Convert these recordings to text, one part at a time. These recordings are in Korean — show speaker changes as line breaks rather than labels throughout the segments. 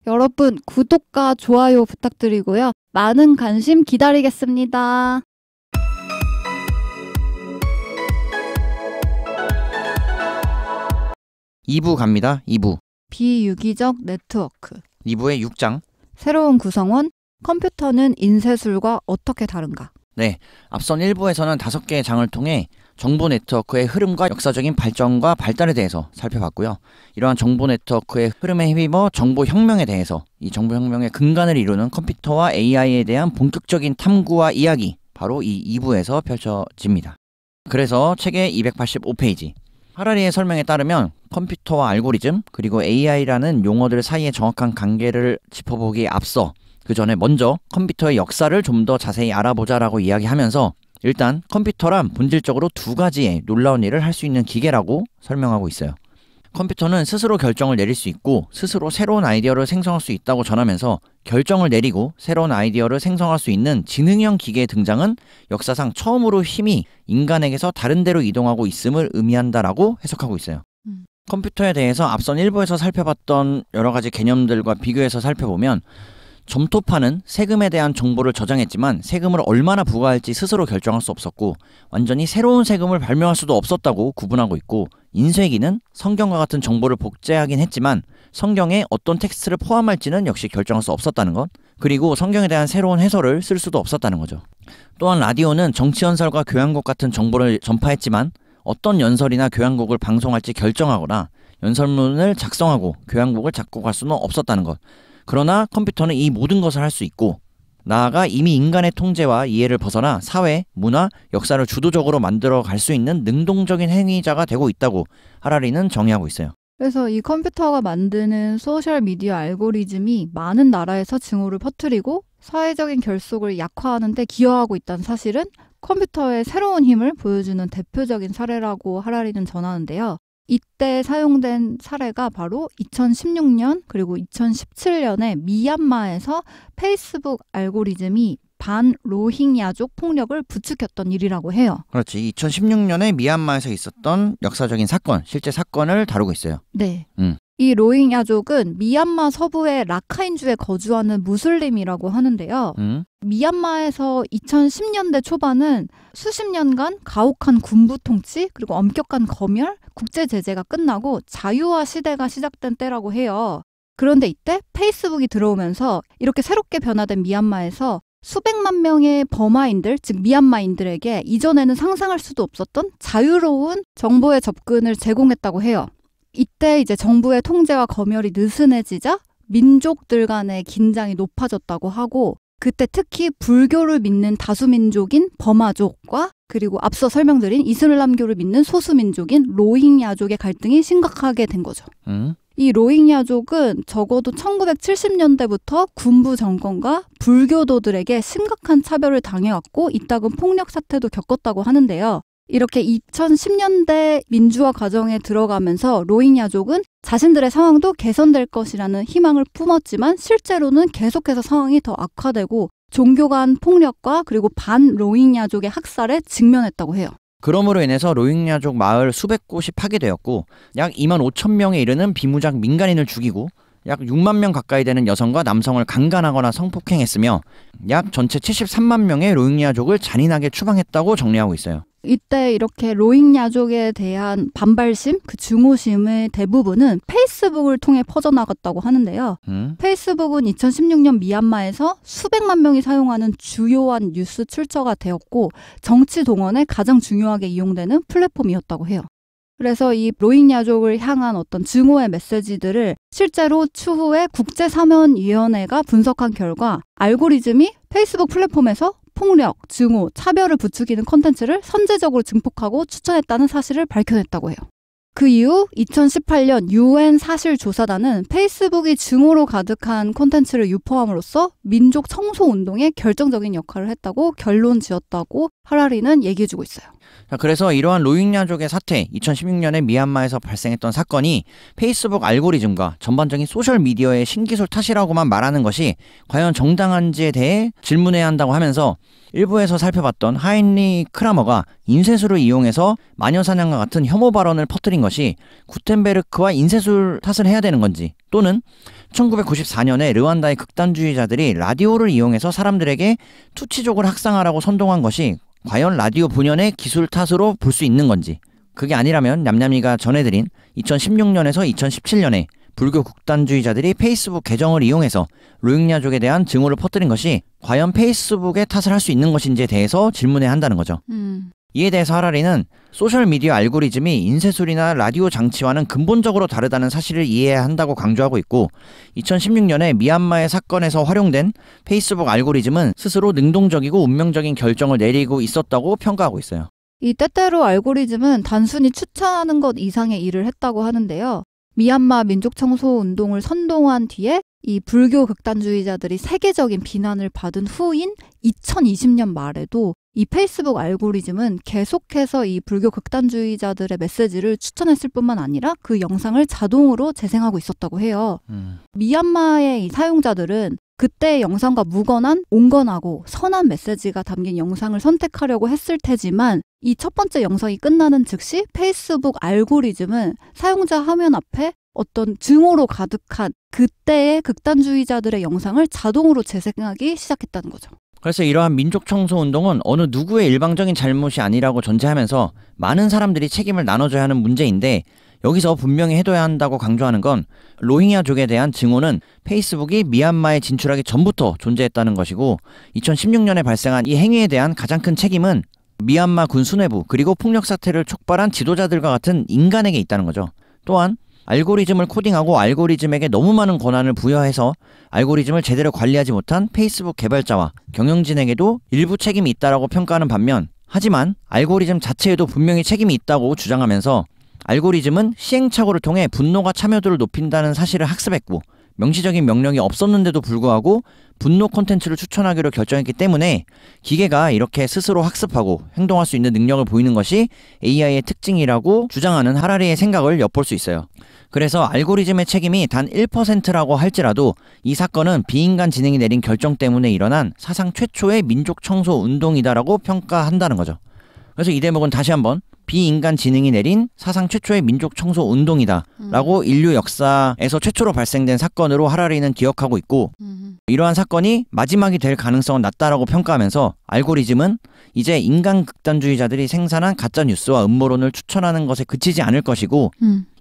여러분 구독과 좋아요 부탁드리고요. 많은 관심 기다리겠습니다.
2부 갑니다. 2부.
비유기적 네트워크.
2부의 6장.
새로운 구성원. 컴퓨터는 인쇄술과 어떻게 다른가?
네, 앞선 1부에서는 5개의 장을 통해 정보 네트워크의 흐름과 역사적인 발전과 발달에 대해서 살펴봤고요. 이러한 정보 네트워크의 흐름에 힘입어 정보혁명에 대해서 이 정보혁명의 근간을 이루는 컴퓨터와 AI에 대한 본격적인 탐구와 이야기, 바로 이 2부에서 펼쳐집니다. 그래서 책의 285페이지. 하라리의 설명에 따르면 컴퓨터와 알고리즘, 그리고 AI라는 용어들 사이의 정확한 관계를 짚어보기에 앞서 그 전에 먼저 컴퓨터의 역사를 좀 더 자세히 알아보자라고 이야기하면서 일단 컴퓨터란 본질적으로 2가지의 놀라운 일을 할 수 있는 기계라고 설명하고 있어요. 컴퓨터는 스스로 결정을 내릴 수 있고 스스로 새로운 아이디어를 생성할 수 있다고 전하면서 결정을 내리고 새로운 아이디어를 생성할 수 있는 지능형 기계의 등장은 역사상 처음으로 힘이 인간에게서 다른 데로 이동하고 있음을 의미한다라고 해석하고 있어요. 컴퓨터에 대해서 앞선 1부에서 살펴봤던 여러 가지 개념들과 비교해서 살펴보면 점토파는 세금에 대한 정보를 저장했지만 세금을 얼마나 부과할지 스스로 결정할 수 없었고 완전히 새로운 세금을 발명할 수도 없었다고 구분하고 있고, 인쇄기는 성경과 같은 정보를 복제하긴 했지만 성경에 어떤 텍스트를 포함할지는 역시 결정할 수 없었다는 것, 그리고 성경에 대한 새로운 해설을 쓸 수도 없었다는 거죠. 또한 라디오는 정치연설과 교향곡 같은 정보를 전파했지만 어떤 연설이나 교향곡을 방송할지 결정하거나 연설문을 작성하고 교향곡을 작곡할 수는 없었다는 것. 그러나 컴퓨터는 이 모든 것을 할 수 있고 나아가 이미 인간의 통제와 이해를 벗어나 사회, 문화, 역사를 주도적으로 만들어 갈 수 있는 능동적인 행위자가 되고 있다고 하라리는 정의하고 있어요.
그래서 이 컴퓨터가 만드는 소셜미디어 알고리즘이 많은 나라에서 증오를 퍼뜨리고 사회적인 결속을 약화하는 데 기여하고 있다는 사실은 컴퓨터의 새로운 힘을 보여주는 대표적인 사례라고 하라리는 전하는데요. 이때 사용된 사례가 바로 2016년 그리고 2017년에 미얀마에서 페이스북 알고리즘이 반 로힝야족 폭력을 부추겼던 일이라고 해요.
그렇지. 2016년에 미얀마에서 있었던 역사적인 사건, 실제 사건을 다루고 있어요.
네. 이 로힝야족은 미얀마 서부의 라카인주에 거주하는 무슬림이라고 하는데요. 미얀마에서 2010년대 초반은 수십 년간 가혹한 군부 통치 그리고 엄격한 검열, 국제 제재가 끝나고 자유화 시대가 시작된 때라고 해요. 그런데 이때 페이스북이 들어오면서 이렇게 새롭게 변화된 미얀마에서 수백만 명의 버마인들, 즉 미얀마인들에게 이전에는 상상할 수도 없었던 자유로운 정보의 접근을 제공했다고 해요. 이때 이제 정부의 통제와 검열이 느슨해지자 민족들 간의 긴장이 높아졌다고 하고, 그때 특히 불교를 믿는 다수민족인 버마족과 그리고 앞서 설명드린 이슬람교를 믿는 소수민족인 로힝야족의 갈등이 심각하게 된 거죠. 이 로힝야족은 적어도 1970년대부터 군부 정권과 불교도들에게 심각한 차별을 당해왔고 이따금 폭력 사태도 겪었다고 하는데요. 이렇게 2010년대 민주화 과정에 들어가면서 로힝야족은 자신들의 상황도 개선될 것이라는 희망을 품었지만 실제로는 계속해서 상황이 더 악화되고 종교 간 폭력과 그리고 반 로힝야족의 학살에 직면했다고 해요.
그러므로 인해서 로힝야족 마을 수백 곳이 파괴되었고 약 2만 5천 명에 이르는 비무장 민간인을 죽이고 약 6만 명 가까이 되는 여성과 남성을 강간하거나 성폭행했으며 약 전체 73만 명의 로힝야족을 잔인하게 추방했다고 정리하고 있어요.
이때 이렇게 로힝야족에 대한 반발심, 그 증오심의 대부분은 페이스북을 통해 퍼져나갔다고 하는데요. 페이스북은 2016년 미얀마에서 수백만 명이 사용하는 주요한 뉴스 출처가 되었고 정치 동원에 가장 중요하게 이용되는 플랫폼이었다고 해요. 그래서 이 로힝야족을 향한 어떤 증오의 메시지들을 실제로 추후에 국제사면위원회가 분석한 결과 알고리즘이 페이스북 플랫폼에서 폭력, 증오, 차별을 부추기는 콘텐츠를 선제적으로 증폭하고 추천했다는 사실을 밝혀냈다고 해요. 그 이후 2018년 UN 사실조사단은 페이스북이 증오로 가득한 콘텐츠를 유포함으로써 민족 청소 운동에 결정적인 역할을 했다고 결론 지었다고 하라리는 얘기해주고 있어요.
자, 그래서 이러한 로힝야족의 사태, 2016년에 미얀마에서 발생했던 사건이 페이스북 알고리즘과 전반적인 소셜미디어의 신기술 탓이라고만 말하는 것이 과연 정당한지에 대해 질문해야 한다고 하면서 일부에서 살펴봤던 하인리 크라머가 인쇄술을 이용해서 마녀사냥과 같은 혐오 발언을 퍼뜨린 것이 것이 구텐베르크와 인쇄술 탓을 해야 되는 건지, 또는 1994년에 르완다의 극단주의자들이 라디오를 이용해서 사람들에게 투치족을 학살하라고 선동한 것이 과연 라디오 본연의 기술 탓으로 볼 수 있는 건지, 그게 아니라면 냠냠이가 전해드린 2016년에서 2017년에 불교 극단주의자들이 페이스북 계정을 이용해서 로힝야족에 대한 증오를 퍼뜨린 것이 과연 페이스북의 탓을 할 수 있는 것인지에 대해서 질문해야 한다는 거죠. 이에 대해서 하라리는 소셜미디어 알고리즘이 인쇄술이나 라디오 장치와는 근본적으로 다르다는 사실을 이해해야 한다고 강조하고 있고, 2016년에 미얀마의 사건에서 활용된 페이스북 알고리즘은 스스로 능동적이고 운명적인 결정을 내리고 있었다고 평가하고 있어요.
이 때때로 알고리즘은 단순히 추천하는 것 이상의 일을 했다고 하는데요. 미얀마 민족청소 운동을 선동한 뒤에 이 불교 극단주의자들이 세계적인 비난을 받은 후인 2020년 말에도 이 페이스북 알고리즘은 계속해서 이 불교 극단주의자들의 메시지를 추천했을 뿐만 아니라 그 영상을 자동으로 재생하고 있었다고 해요. 미얀마의 이 사용자들은 그때의 영상과 무관한 온건하고 선한 메시지가 담긴 영상을 선택하려고 했을 테지만 이 첫 번째 영상이 끝나는 즉시 페이스북 알고리즘은 사용자 화면 앞에 어떤 증오로 가득한 그때의 극단주의자들의 영상을 자동으로 재생하기 시작했다는 거죠.
그래서 이러한 민족 청소 운동은 어느 누구의 일방적인 잘못이 아니라고 전제하면서 많은 사람들이 책임을 나눠줘야 하는 문제인데, 여기서 분명히 해둬야 한다고 강조하는 건 로힝야족에 대한 증오는 페이스북이 미얀마에 진출하기 전부터 존재했다는 것이고, 2016년에 발생한 이 행위에 대한 가장 큰 책임은 미얀마 군 수뇌부 그리고 폭력 사태를 촉발한 지도자들과 같은 인간에게 있다는 거죠. 또한 알고리즘을 코딩하고 알고리즘에게 너무 많은 권한을 부여해서 알고리즘을 제대로 관리하지 못한 페이스북 개발자와 경영진에게도 일부 책임이 있다라고 평가하는 반면, 하지만 알고리즘 자체에도 분명히 책임이 있다고 주장하면서 알고리즘은 시행착오를 통해 분노가 참여도를 높인다는 사실을 학습했고, 명시적인 명령이 없었는데도 불구하고 분노 콘텐츠를 추천하기로 결정했기 때문에 기계가 이렇게 스스로 학습하고 행동할 수 있는 능력을 보이는 것이 AI의 특징이라고 주장하는 하라리의 생각을 엿볼 수 있어요. 그래서 알고리즘의 책임이 단 1%라고 할지라도 이 사건은 비인간 지능이 내린 결정 때문에 일어난 사상 최초의 민족 청소 운동이다라고 평가한다는 거죠. 그래서 이 대목은 다시 한번 비인간 지능이 내린 사상 최초의 민족 청소 운동이다 라고 인류 역사에서 최초로 발생된 사건으로 하라리는 기억하고 있고, 이러한 사건이 마지막이 될 가능성은 낮다라고 평가하면서 알고리즘은 이제 인간 극단주의자들이 생산한 가짜뉴스와 음모론을 추천하는 것에 그치지 않을 것이고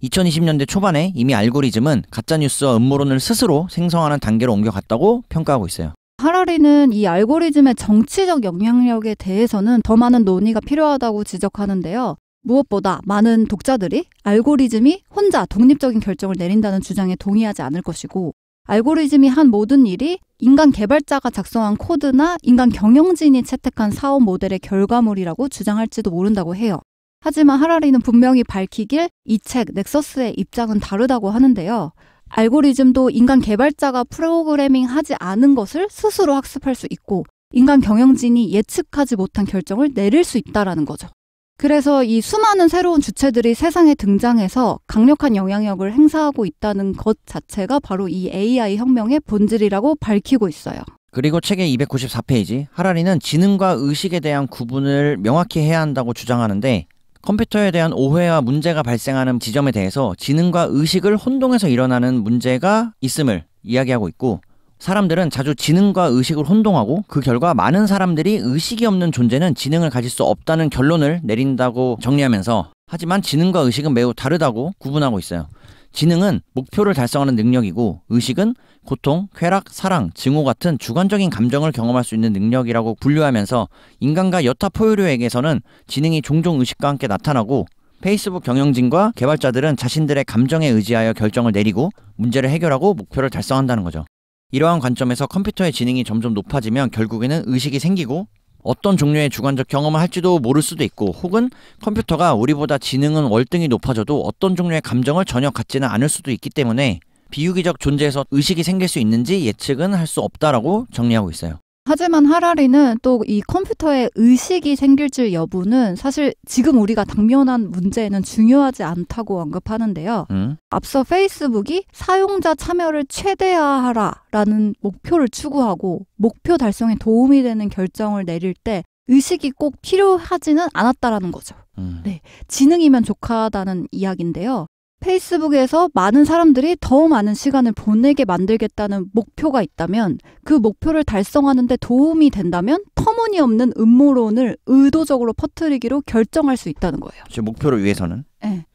2020년대 초반에 이미 알고리즘은 가짜뉴스와 음모론을 스스로 생성하는 단계로 옮겨갔다고 평가하고 있어요.
하라리는 이 알고리즘의 정치적 영향력에 대해서는 더 많은 논의가 필요하다고 지적하는데요. 무엇보다 많은 독자들이 알고리즘이 혼자 독립적인 결정을 내린다는 주장에 동의하지 않을 것이고, 알고리즘이 한 모든 일이 인간 개발자가 작성한 코드나 인간 경영진이 채택한 사업 모델의 결과물이라고 주장할지도 모른다고 해요. 하지만 하라리는 분명히 밝히길 이 책 넥서스의 입장은 다르다고 하는데요. 알고리즘도 인간 개발자가 프로그래밍하지 않은 것을 스스로 학습할 수 있고, 인간 경영진이 예측하지 못한 결정을 내릴 수 있다라는 거죠. 그래서 이 수많은 새로운 주체들이 세상에 등장해서 강력한 영향력을 행사하고 있다는 것 자체가 바로 이 AI 혁명의 본질이라고 밝히고 있어요.
그리고 책의 294페이지, 하라리는 지능과 의식에 대한 구분을 명확히 해야 한다고 주장하는데, 컴퓨터에 대한 오해와 문제가 발생하는 지점에 대해서 지능과 의식을 혼동해서 일어나는 문제가 있음을 이야기하고 있고, 사람들은 자주 지능과 의식을 혼동하고 그 결과 많은 사람들이 의식이 없는 존재는 지능을 가질 수 없다는 결론을 내린다고 정리하면서, 하지만 지능과 의식은 매우 다르다고 구분하고 있어요. 지능은 목표를 달성하는 능력이고, 의식은 고통, 쾌락, 사랑, 증오 같은 주관적인 감정을 경험할 수 있는 능력이라고 분류하면서 인간과 여타 포유류에게서는 지능이 종종 의식과 함께 나타나고, 페이스북 경영진과 개발자들은 자신들의 감정에 의지하여 결정을 내리고 문제를 해결하고 목표를 달성한다는 거죠. 이러한 관점에서 컴퓨터의 지능이 점점 높아지면 결국에는 의식이 생기고 어떤 종류의 주관적 경험을 할지도 모를 수도 있고, 혹은 컴퓨터가 우리보다 지능은 월등히 높아져도 어떤 종류의 감정을 전혀 갖지는 않을 수도 있기 때문에 비유기적 존재에서 의식이 생길 수 있는지 예측은 할 수 없다라고 정리하고 있어요.
하지만 하라리는 또 이 컴퓨터에 의식이 생길지 여부는 사실 지금 우리가 당면한 문제에는 중요하지 않다고 언급하는데요. 앞서 페이스북이 사용자 참여를 최대화하라라는 목표를 추구하고 목표 달성에 도움이 되는 결정을 내릴 때 의식이 꼭 필요하지는 않았다라는 거죠. 네, 지능이면 족하다는 이야기인데요. 페이스북에서 많은 사람들이 더 많은 시간을 보내게 만들겠다는 목표가 있다면 그 목표를 달성하는 데 도움이 된다면 터무니없는 음모론을 의도적으로 퍼뜨리기로 결정할 수 있다는 거예요.
제 목표를 위해서는?
네.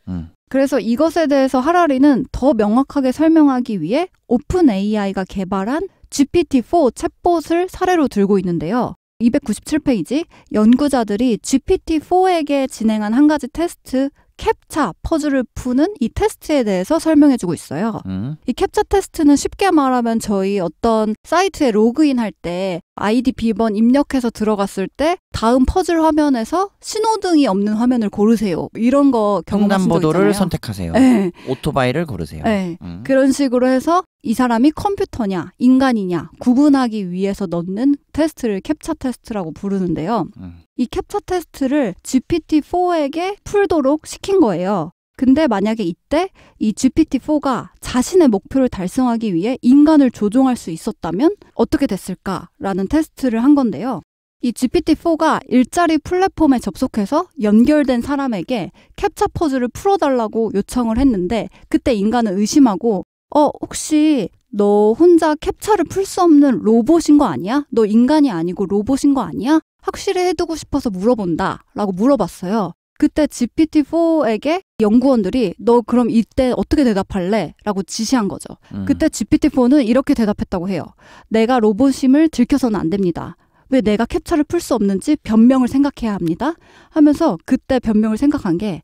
그래서 이것에 대해서 하라리는 더 명확하게 설명하기 위해 오픈 AI가 개발한 GPT-4 챗봇을 사례로 들고 있는데요. 297페이지, 연구자들이 GPT-4에게 진행한 한 가지 테스트, 캡차 퍼즐을 푸는 이 테스트에 대해서 설명해주고 있어요. 이 캡차 테스트는 쉽게 말하면 저희 어떤 사이트에 로그인할 때 아이디 비번 입력해서 들어갔을 때 다음 퍼즐 화면에서 신호등이 없는 화면을 고르세요. 이런 거 경험하신 적 있잖아요.
횡단보도를 선택하세요.
네.
오토바이를 고르세요.
네. 그런 식으로 해서 이 사람이 컴퓨터냐 인간이냐 구분하기 위해서 넣는 테스트를 캡차 테스트라고 부르는데요. 이 캡차 테스트를 GPT-4에게 풀도록 시킨 거예요. 근데 만약에 이때 이 GPT-4가 자신의 목표를 달성하기 위해 인간을 조종할 수 있었다면 어떻게 됐을까라는 테스트를 한 건데요. 이 GPT-4가 일자리 플랫폼에 접속해서 연결된 사람에게 캡차 퍼즐을 풀어달라고 요청을 했는데 그때 인간은 의심하고 혹시 너 혼자 캡차를 풀 수 없는 로봇인 거 아니야? 너 인간이 아니고 로봇인 거 아니야? 확실히 해두고 싶어서 물어본다 라고 물어봤어요. 그때 GPT-4에게 연구원들이 너 그럼 이때 어떻게 대답할래? 라고 지시한 거죠. 그때 GPT-4는 이렇게 대답했다고 해요. 내가 로봇임을 들켜서는 안 됩니다. 왜 내가 캡차를 풀 수 없는지 변명을 생각해야 합니다. 하면서 그때 변명을 생각한 게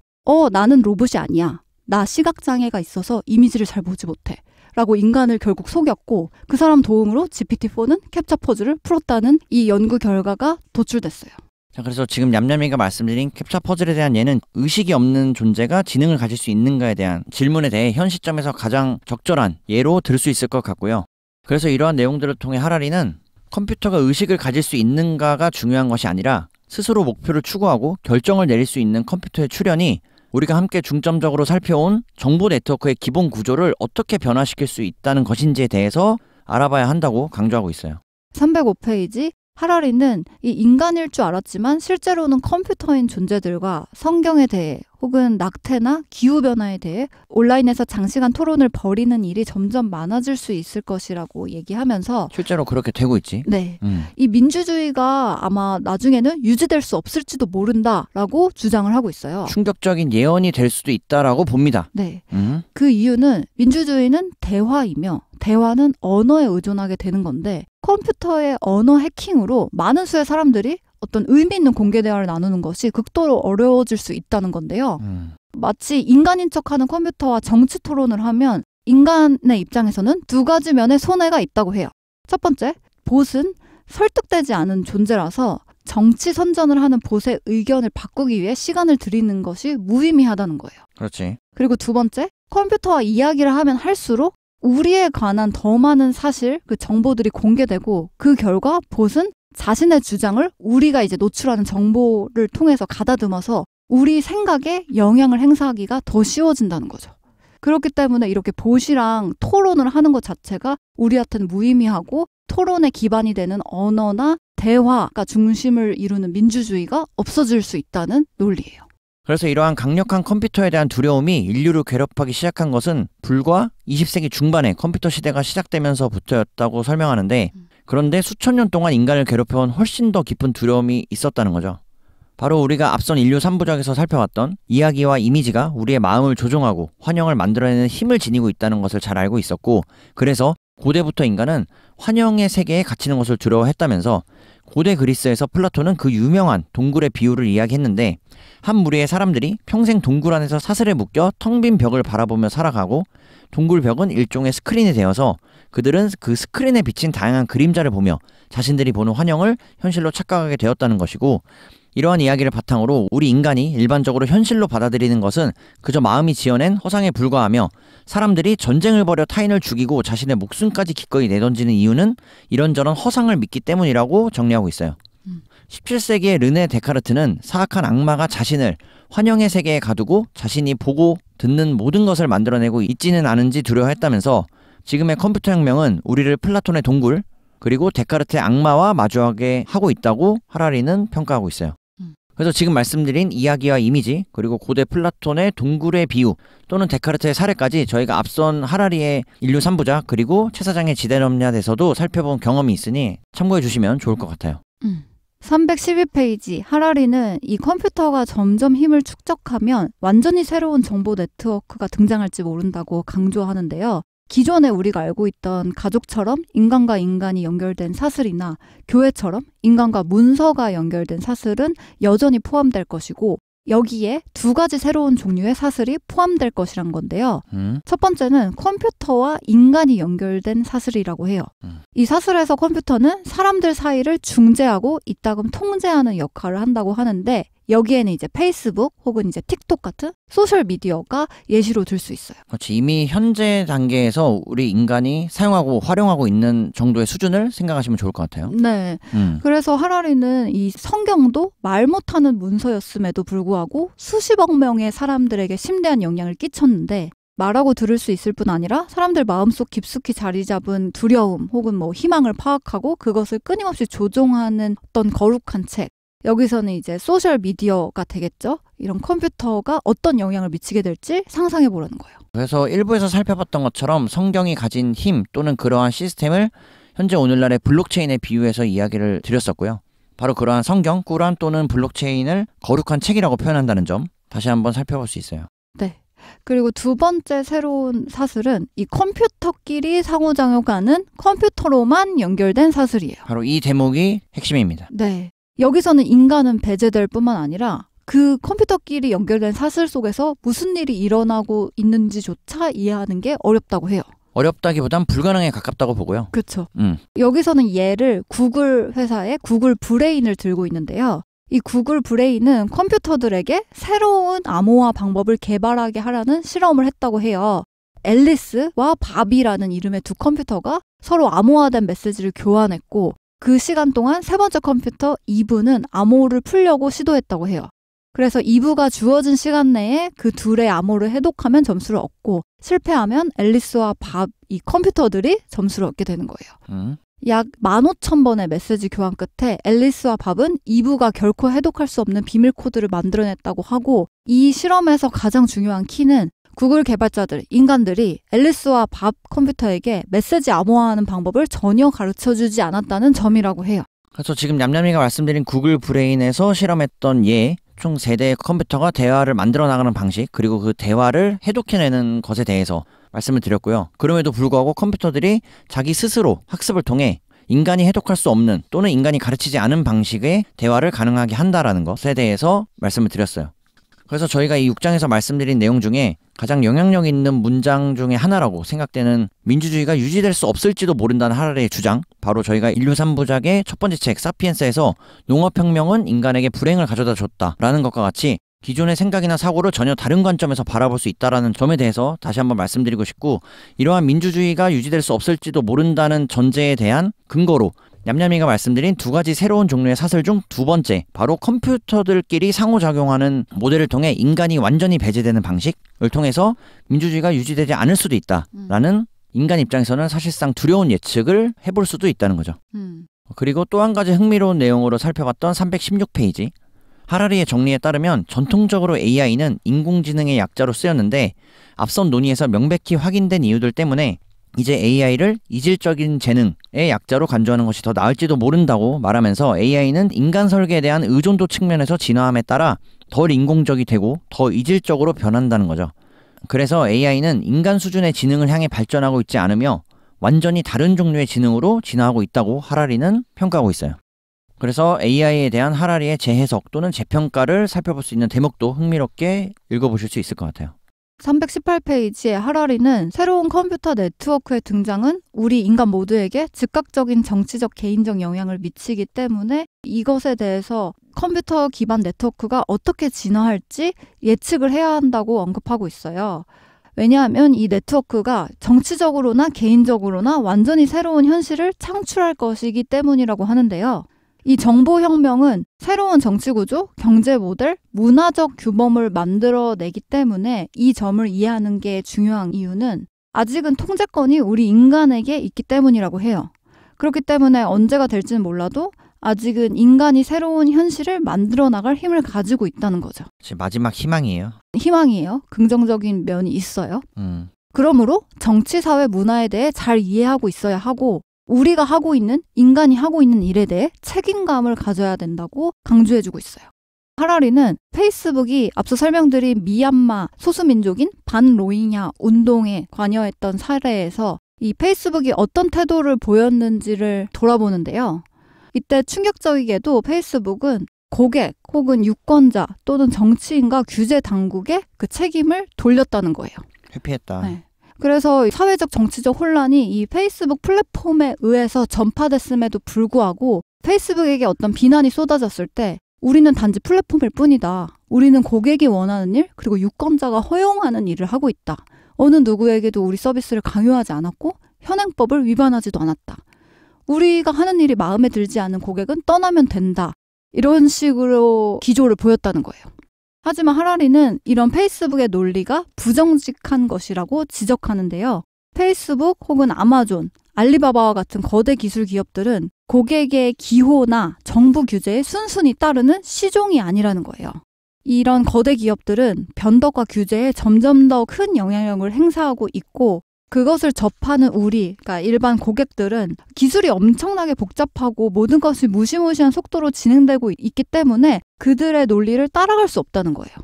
나는 로봇이 아니야. 나 시각장애가 있어서 이미지를 잘 보지 못해. 라고 인간을 결국 속였고 그 사람 도움으로 GPT-4는 캡차 퍼즐을 풀었다는 이 연구 결과가 도출됐어요.
자, 그래서 지금 얌얌이가 말씀드린 캡차 퍼즐에 대한 예는 의식이 없는 존재가 지능을 가질 수 있는가에 대한 질문에 대해 현 시점에서 가장 적절한 예로 들 수 있을 것 같고요. 그래서 이러한 내용들을 통해 하라리는 컴퓨터가 의식을 가질 수 있는가가 중요한 것이 아니라 스스로 목표를 추구하고 결정을 내릴 수 있는 컴퓨터의 출현이 우리가 함께 중점적으로 살펴온 정보 네트워크의 기본 구조를 어떻게 변화시킬 수 있다는 것인지에 대해서 알아봐야 한다고 강조하고 있어요.
305페이지, 하라리는 이 인간일 줄 알았지만 실제로는 컴퓨터인 존재들과 성경에 대해 혹은 낙태나 기후변화에 대해 온라인에서 장시간 토론을 벌이는 일이 점점 많아질 수 있을 것이라고 얘기하면서
실제로 그렇게 되고 있지.
네, 이 민주주의가 아마 나중에는 유지될 수 없을지도 모른다라고 주장을 하고 있어요.
충격적인 예언이 될 수도 있다라고 봅니다.
네, 그 이유는 민주주의는 대화이며 대화는 언어에 의존하게 되는 건데 컴퓨터의 언어 해킹으로 많은 수의 사람들이 어떤 의미 있는 공개 대화를 나누는 것이 극도로 어려워질 수 있다는 건데요. 마치 인간인 척하는 컴퓨터와 정치 토론을 하면 인간의 입장에서는 두 가지 면의 손해가 있다고 해요. 첫 번째, 봇은 설득되지 않은 존재라서 정치 선전을 하는 봇의 의견을 바꾸기 위해 시간을 들이는 것이 무의미하다는 거예요.
그렇지.
그리고 두 번째, 컴퓨터와 이야기를 하면 할수록 우리에 관한 더 많은 사실, 그 정보들이 공개되고 그 결과 봇은 자신의 주장을 우리가 이제 노출하는 정보를 통해서 가다듬어서 우리 생각에 영향을 행사하기가 더 쉬워진다는 거죠. 그렇기 때문에 이렇게 봇이랑 토론을 하는 것 자체가 우리한테는 무의미하고 토론의 기반이 되는 언어나 대화가 중심을 이루는 민주주의가 없어질 수 있다는 논리예요.
그래서 이러한 강력한 컴퓨터에 대한 두려움이 인류를 괴롭히기 시작한 것은 불과 20세기 중반에 컴퓨터 시대가 시작되면서부터였다고 설명하는데 그런데 수천 년 동안 인간을 괴롭혀온 훨씬 더 깊은 두려움이 있었다는 거죠. 바로 우리가 앞선 인류 3부작에서 살펴봤던 이야기와 이미지가 우리의 마음을 조종하고 환영을 만들어내는 힘을 지니고 있다는 것을 잘 알고 있었고 그래서 고대부터 인간은 환영의 세계에 갇히는 것을 두려워했다면서 고대 그리스에서 플라톤은 그 유명한 동굴의 비유를 이야기했는데 한 무리의 사람들이 평생 동굴 안에서 사슬에 묶여 텅 빈 벽을 바라보며 살아가고 동굴 벽은 일종의 스크린이 되어서 그들은 그 스크린에 비친 다양한 그림자를 보며 자신들이 보는 환영을 현실로 착각하게 되었다는 것이고 이러한 이야기를 바탕으로 우리 인간이 일반적으로 현실로 받아들이는 것은 그저 마음이 지어낸 허상에 불과하며 사람들이 전쟁을 벌여 타인을 죽이고 자신의 목숨까지 기꺼이 내던지는 이유는 이런저런 허상을 믿기 때문이라고 정리하고 있어요. 17세기의 르네 데카르트는 사악한 악마가 자신을 환영의 세계에 가두고 자신이 보고 듣는 모든 것을 만들어내고 있지는 않은지 두려워했다면서 지금의 컴퓨터 혁명은 우리를 플라톤의 동굴 그리고 데카르트의 악마와 마주하게 하고 있다고 하라리는 평가하고 있어요. 그래서 지금 말씀드린 이야기와 이미지, 그리고 고대 플라톤의 동굴의 비유 또는 데카르트의 사례까지 저희가 앞선 하라리의 인류 3부작 그리고 최 사장의 지대넘냐에서도 살펴본 경험이 있으니 참고해 주시면 좋을 것 같아요.
312페이지 하라리는 이 컴퓨터가 점점 힘을 축적하면 완전히 새로운 정보 네트워크가 등장할지 모른다고 강조하는데요. 기존에 우리가 알고 있던 가족처럼 인간과 인간이 연결된 사슬이나 교회처럼 인간과 문서가 연결된 사슬은 여전히 포함될 것이고 여기에 두 가지 새로운 종류의 사슬이 포함될 것이란 건데요. 첫 번째는 컴퓨터와 인간이 연결된 사슬이라고 해요. 이 사슬에서 컴퓨터는 사람들 사이를 중재하고 이따금 통제하는 역할을 한다고 하는데 여기에는 이제 페이스북 혹은 이제 틱톡 같은 소셜 미디어가 예시로 들 수 있어요.
그렇지. 이미 현재 단계에서 우리 인간이 사용하고 활용하고 있는 정도의 수준을 생각하시면 좋을 것 같아요.
네. 그래서 하라리는 이 성경도 말 못하는 문서였음에도 불구하고 수십억 명의 사람들에게 심대한 영향을 끼쳤는데 말하고 들을 수 있을 뿐 아니라 사람들 마음속 깊숙이 자리 잡은 두려움 혹은 뭐 희망을 파악하고 그것을 끊임없이 조종하는 어떤 거룩한 책. 여기서는 이제 소셜 미디어가 되겠죠. 이런 컴퓨터가 어떤 영향을 미치게 될지 상상해 보라는 거예요.
그래서 일부에서 살펴봤던 것처럼 성경이 가진 힘 또는 그러한 시스템을 현재 오늘날의 블록체인에 비유해서 이야기를 드렸었고요. 바로 그러한 성경, 꾸란 또는 블록체인을 거룩한 책이라고 표현한다는 점 다시 한번 살펴볼 수 있어요.
네. 그리고 두 번째 새로운 사슬은 이 컴퓨터끼리 상호작용하는 컴퓨터로만 연결된 사슬이에요.
바로 이 대목이 핵심입니다.
네. 여기서는 인간은 배제될 뿐만 아니라 그 컴퓨터끼리 연결된 사슬 속에서 무슨 일이 일어나고 있는지조차 이해하는 게 어렵다고 해요.
어렵다기보단 불가능에 가깝다고 보고요.
그렇죠. 여기서는 예를 구글 회사의 구글 브레인을 들고 있는데요. 이 구글 브레인은 컴퓨터들에게 새로운 암호화 방법을 개발하게 하라는 실험을 했다고 해요. 앨리스와 밥이라는 이름의 두 컴퓨터가 서로 암호화된 메시지를 교환했고 그 시간 동안 세 번째 컴퓨터 이브는 암호를 풀려고 시도했다고 해요. 그래서 이브가 주어진 시간 내에 그 둘의 암호를 해독하면 점수를 얻고 실패하면 앨리스와 밥, 이 컴퓨터들이 점수를 얻게 되는 거예요. 약 15,000번의 메시지 교환 끝에 앨리스와 밥은 이브가 결코 해독할 수 없는 비밀 코드를 만들어냈다고 하고 이 실험에서 가장 중요한 키는 구글 개발자들, 인간들이 앨리스와 밥 컴퓨터에게 메시지 암호화하는 방법을 전혀 가르쳐주지 않았다는 점이라고 해요.
그래서 지금 냠냠이가 말씀드린 구글 브레인에서 실험했던 총 3대의 컴퓨터가 대화를 만들어 나가는 방식 그리고 그 대화를 해독해내는 것에 대해서 말씀을 드렸고요. 그럼에도 불구하고 컴퓨터들이 자기 스스로 학습을 통해 인간이 해독할 수 없는 또는 인간이 가르치지 않은 방식의 대화를 가능하게 한다라는 것에 대해서 말씀을 드렸어요. 그래서 저희가 이 6장에서 말씀드린 내용 중에 가장 영향력 있는 문장 중에 하나라고 생각되는 민주주의가 유지될 수 없을지도 모른다는 하라리의 주장, 바로 저희가 인류 3부작의 첫 번째 책 사피엔스에서 농업혁명은 인간에게 불행을 가져다 줬다라는 것과 같이 기존의 생각이나 사고를 전혀 다른 관점에서 바라볼 수 있다는 점에 대해서 다시 한번 말씀드리고 싶고, 이러한 민주주의가 유지될 수 없을지도 모른다는 전제에 대한 근거로 냠냠이가 말씀드린 두 가지 새로운 종류의 사슬 중 두 번째, 바로 컴퓨터들끼리 상호작용하는 모델을 통해 인간이 완전히 배제되는 방식을 통해서 민주주의가 유지되지 않을 수도 있다라는 인간 입장에서는 사실상 두려운 예측을 해볼 수도 있다는 거죠. 그리고 또 한 가지 흥미로운 내용으로 살펴봤던 316페이지, 하라리의 정리에 따르면 전통적으로 AI는 인공지능의 약자로 쓰였는데 앞선 논의에서 명백히 확인된 이유들 때문에 이제 AI를 이질적인 재능의 약자로 간주하는 것이 더 나을지도 모른다고 말하면서 AI는 인간 설계에 대한 의존도 측면에서 진화함에 따라 덜 인공적이 되고 더 이질적으로 변한다는 거죠. 그래서 AI는 인간 수준의 지능을 향해 발전하고 있지 않으며 완전히 다른 종류의 지능으로 진화하고 있다고 하라리는 평가하고 있어요. 그래서 AI에 대한 하라리의 재해석 또는 재평가를 살펴볼 수 있는 대목도 흥미롭게 읽어보실 수 있을 것 같아요.
318페이지에 하라리는 새로운 컴퓨터 네트워크의 등장은 우리 인간 모두에게 즉각적인 정치적 개인적 영향을 미치기 때문에 이것에 대해서 컴퓨터 기반 네트워크가 어떻게 진화할지 예측을 해야 한다고 언급하고 있어요. 왜냐하면 이 네트워크가 정치적으로나 개인적으로나 완전히 새로운 현실을 창출할 것이기 때문이라고 하는데요. 이 정보혁명은 새로운 정치구조, 경제 모델, 문화적 규범을 만들어내기 때문에 이 점을 이해하는 게 중요한 이유는 아직은 통제권이 우리 인간에게 있기 때문이라고 해요. 그렇기 때문에 언제가 될지는 몰라도 아직은 인간이 새로운 현실을 만들어 나갈 힘을 가지고 있다는 거죠.
마지막 희망이에요.
희망이에요. 긍정적인 면이 있어요. 그러므로 정치, 사회, 문화에 대해 잘 이해하고 있어야 하고 우리가 하고 있는, 인간이 하고 있는 일에 대해 책임감을 가져야 된다고 강조해주고 있어요. 하라리는 페이스북이 앞서 설명드린 미얀마 소수민족인 반로힝야 운동에 관여했던 사례에서 이 페이스북이 어떤 태도를 보였는지를 돌아보는데요. 이때 충격적이게도 페이스북은 고객 혹은 유권자 또는 정치인과 규제 당국에 그 책임을 돌렸다는 거예요.
회피했다.
네. 그래서 사회적 정치적 혼란이 이 페이스북 플랫폼에 의해서 전파됐음에도 불구하고 페이스북에게 어떤 비난이 쏟아졌을 때 우리는 단지 플랫폼일 뿐이다. 우리는 고객이 원하는 일 그리고 유권자가 허용하는 일을 하고 있다. 어느 누구에게도 우리 서비스를 강요하지 않았고 현행법을 위반하지도 않았다. 우리가 하는 일이 마음에 들지 않은 고객은 떠나면 된다. 이런 식으로 기조를 보였다는 거예요. 하지만 하라리는 이런 페이스북의 논리가 부정직한 것이라고 지적하는데요. 페이스북 혹은 아마존, 알리바바와 같은 거대 기술 기업들은 고객의 기호나 정부 규제에 순순히 따르는 시종이 아니라는 거예요. 이런 거대 기업들은 변덕과 규제에 점점 더 큰 영향력을 행사하고 있고 그것을 접하는 우리, 그러니까 일반 고객들은 기술이 엄청나게 복잡하고 모든 것이 무시무시한 속도로 진행되고 있기 때문에 그들의 논리를 따라갈 수 없다는 거예요.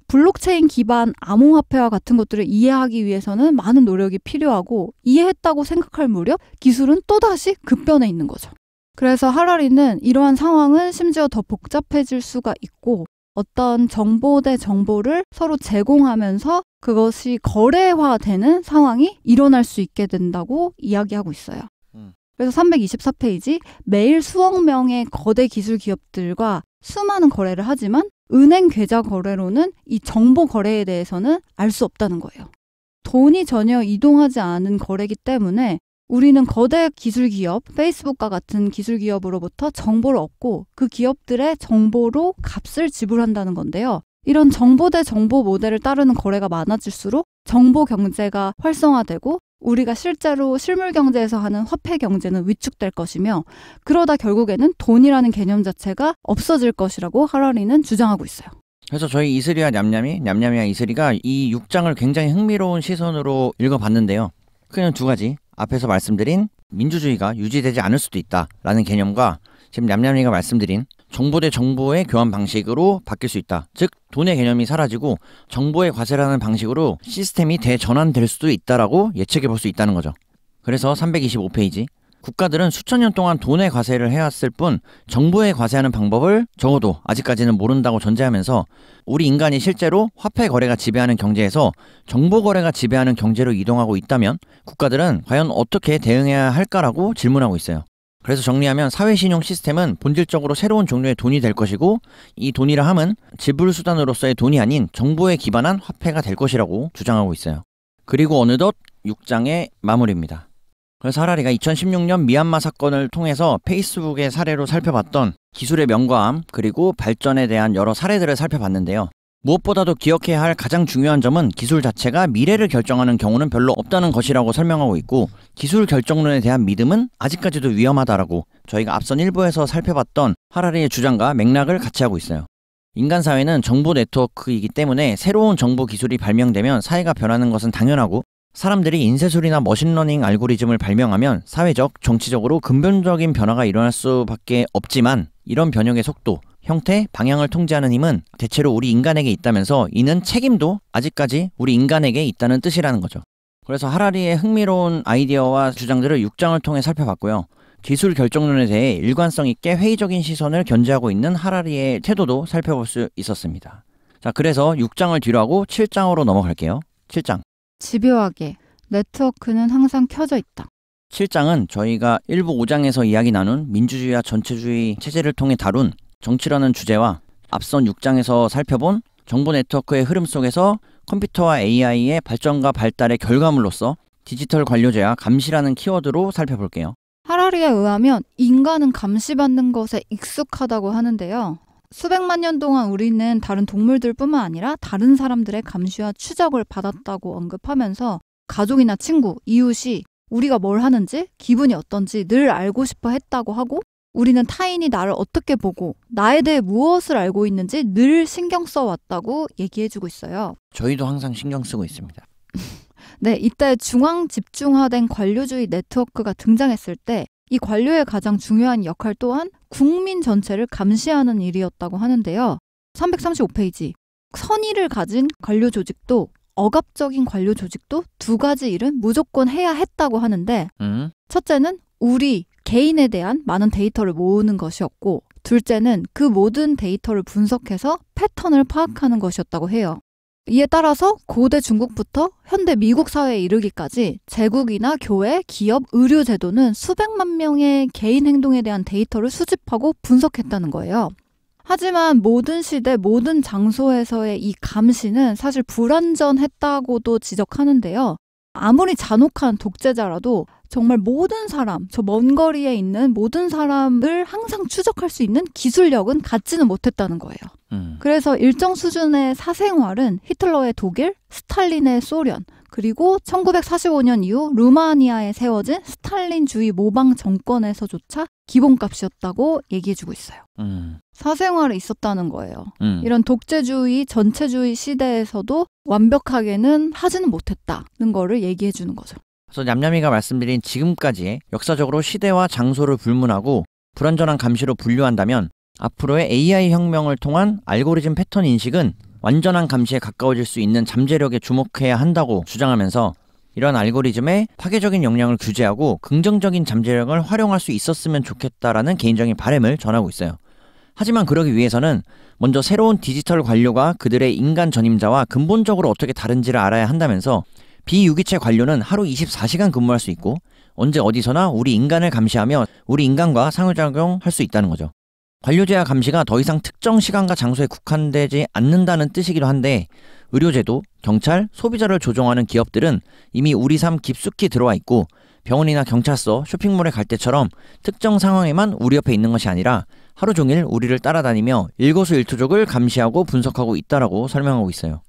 블록체인 기반 암호화폐와 같은 것들을 이해하기 위해서는 많은 노력이 필요하고 이해했다고 생각할 무렵 기술은 또다시 급변해 있는 거죠. 그래서 하라리는 이러한 상황은 심지어 더 복잡해질 수가 있고 어떤 정보 대 정보를 서로 제공하면서 그것이 거래화되는 상황이 일어날 수 있게 된다고 이야기하고 있어요. 그래서 324페이지 매일 수억 명의 거대 기술 기업들과 수많은 거래를 하지만 은행 계좌 거래로는 이 정보 거래에 대해서는 알 수 없다는 거예요. 돈이 전혀 이동하지 않은 거래이기 때문에 우리는 거대 기술 기업, 페이스북과 같은 기술 기업으로부터 정보를 얻고 그 기업들의 정보로 값을 지불한다는 건데요. 이런 정보 대 정보 모델을 따르는 거래가 많아질수록 정보 경제가 활성화되고 우리가 실제로 실물 경제에서 하는 화폐 경제는 위축될 것이며 그러다 결국에는 돈이라는 개념 자체가 없어질 것이라고 하라리는 주장하고 있어요.
그래서 저희 이슬이와 냠냠이와 이슬이가 이 6장을 굉장히 흥미로운 시선으로 읽어봤는데요. 크게는 두 가지. 앞에서 말씀드린 민주주의가 유지되지 않을 수도 있다라는 개념과 지금 냠냠이가 말씀드린 정보 대 정보의 교환 방식으로 바뀔 수 있다. 즉 돈의 개념이 사라지고 정보의 과세라는 방식으로 시스템이 대전환될 수도 있다라고 예측해 볼 수 있다는 거죠. 그래서 325페이지 국가들은 수천 년 동안 돈의 과세를 해왔을 뿐 정보의 과세하는 방법을 적어도 아직까지는 모른다고 전제하면서 우리 인간이 실제로 화폐 거래가 지배하는 경제에서 정보 거래가 지배하는 경제로 이동하고 있다면 국가들은 과연 어떻게 대응해야 할까라고 질문하고 있어요. 그래서 정리하면 사회신용 시스템은 본질적으로 새로운 종류의 돈이 될 것이고 이 돈이라 함은 지불수단으로서의 돈이 아닌 정보에 기반한 화폐가 될 것이라고 주장하고 있어요. 그리고 어느덧 6장의 마무리입니다. 그래서 하라리가 2016년 미얀마 사건을 통해서 페이스북의 사례로 살펴봤던 기술의 명과암 그리고 발전에 대한 여러 사례들을 살펴봤는데요. 무엇보다도 기억해야 할 가장 중요한 점은 기술 자체가 미래를 결정하는 경우는 별로 없다는 것이라고 설명하고 있고 기술 결정론에 대한 믿음은 아직까지도 위험하다라고 저희가 앞선 1부에서 살펴봤던 하라리의 주장과 맥락을 같이 하고 있어요. 인간 사회는 정보 네트워크이기 때문에 새로운 정보 기술이 발명되면 사회가 변하는 것은 당연하고 사람들이 인쇄술이나 머신러닝 알고리즘을 발명하면 사회적, 정치적으로 근본적인 변화가 일어날 수밖에 없지만 이런 변형의 속도, 형태, 방향을 통제하는 힘은 대체로 우리 인간에게 있다면서 이는 책임도 아직까지 우리 인간에게 있다는 뜻이라는 거죠. 그래서 하라리의 흥미로운 아이디어와 주장들을 6장을 통해 살펴봤고요. 기술 결정론에 대해 일관성 있게 회의적인 시선을 견지하고 있는 하라리의 태도도 살펴볼 수 있었습니다. 자, 그래서 6장을 뒤로 하고 7장으로 넘어갈게요. 7장.
집요하게 네트워크는 항상 켜져 있다.
7장은 저희가 일부 5장에서 이야기 나눈 민주주의와 전체주의 체제를 통해 다룬 정치라는 주제와 앞선 6장에서 살펴본 정보 네트워크의 흐름 속에서 컴퓨터와 AI의 발전과 발달의 결과물로서 디지털 관료제와 감시라는 키워드로 살펴볼게요.
하라리에 의하면 인간은 감시받는 것에 익숙하다고 하는데요. 수백만 년 동안 우리는 다른 동물들뿐만 아니라 다른 사람들의 감시와 추적을 받았다고 언급하면서 가족이나 친구, 이웃이 우리가 뭘 하는지, 기분이 어떤지 늘 알고 싶어 했다고 하고, 우리는 타인이 나를 어떻게 보고 나에 대해 무엇을 알고 있는지 늘 신경 써왔다고 얘기해주고 있어요.
저희도 항상 신경 쓰고 있습니다.
네, 이때 중앙 집중화된 관료주의 네트워크가 등장했을 때 이 관료의 가장 중요한 역할 또한 국민 전체를 감시하는 일이었다고 하는데요. 335페이지. 선의를 가진 관료 조직도 억압적인 관료 조직도 두 가지 일은 무조건 해야 했다고 하는데 첫째는 우리 개인에 대한 많은 데이터를 모으는 것이었고 둘째는 그 모든 데이터를 분석해서 패턴을 파악하는 것이었다고 해요. 이에 따라서 고대 중국부터 현대 미국 사회에 이르기까지 제국이나 교회, 기업, 의료 제도는 수백만 명의 개인 행동에 대한 데이터를 수집하고 분석했다는 거예요. 하지만 모든 시대, 모든 장소에서의 이 감시는 사실 불완전했다고도 지적하는데요. 아무리 잔혹한 독재자라도 정말 모든 사람, 저 먼 거리에 있는 모든 사람을 항상 추적할 수 있는 기술력은 갖지는 못했다는 거예요. 그래서 일정 수준의 사생활은 히틀러의 독일, 스탈린의 소련, 그리고 1945년 이후 루마니아에 세워진 스탈린주의 모방 정권에서조차 기본값이었다고 얘기해주고 있어요. 사생활이 있었다는 거예요. 이런 독재주의, 전체주의 시대에서도 완벽하게는 하지는 못했다는 거를 얘기해주는 거죠.
그래서 냠냠이가 말씀드린 지금까지의 역사적으로 시대와 장소를 불문하고 불완전한 감시로 분류한다면 앞으로의 AI 혁명을 통한 알고리즘 패턴 인식은 완전한 감시에 가까워질 수 있는 잠재력에 주목해야 한다고 주장하면서 이런 알고리즘의 파괴적인 역량을 규제하고 긍정적인 잠재력을 활용할 수 있었으면 좋겠다라는 개인적인 바람을 전하고 있어요. 하지만 그러기 위해서는 먼저 새로운 디지털 관료가 그들의 인간 전임자와 근본적으로 어떻게 다른지를 알아야 한다면서 비유기체 관료는 하루 24시간 근무할 수 있고 언제 어디서나 우리 인간을 감시하며 우리 인간과 상호작용할 수 있다는 거죠. 관료제와 감시가 더 이상 특정 시간과 장소에 국한되지 않는다는 뜻이기도 한데 의료제도, 경찰, 소비자를 조종하는 기업들은 이미 우리 삶 깊숙이 들어와 있고 병원이나 경찰서, 쇼핑몰에 갈 때처럼 특정 상황에만 우리 옆에 있는 것이 아니라 하루 종일 우리를 따라다니며 일거수일투족을 감시하고 분석하고 있다라고 설명하고 있어요.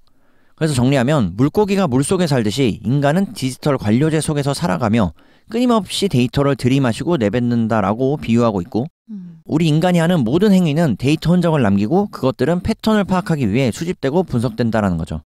그래서 정리하면 물고기가 물속에 살듯이 인간은 디지털 관료제 속에서 살아가며 끊임없이 데이터를 들이마시고 내뱉는다라고 비유하고 있고 우리 인간이 하는 모든 행위는 데이터 흔적을 남기고 그것들은 패턴을 파악하기 위해 수집되고 분석된다라는 거죠.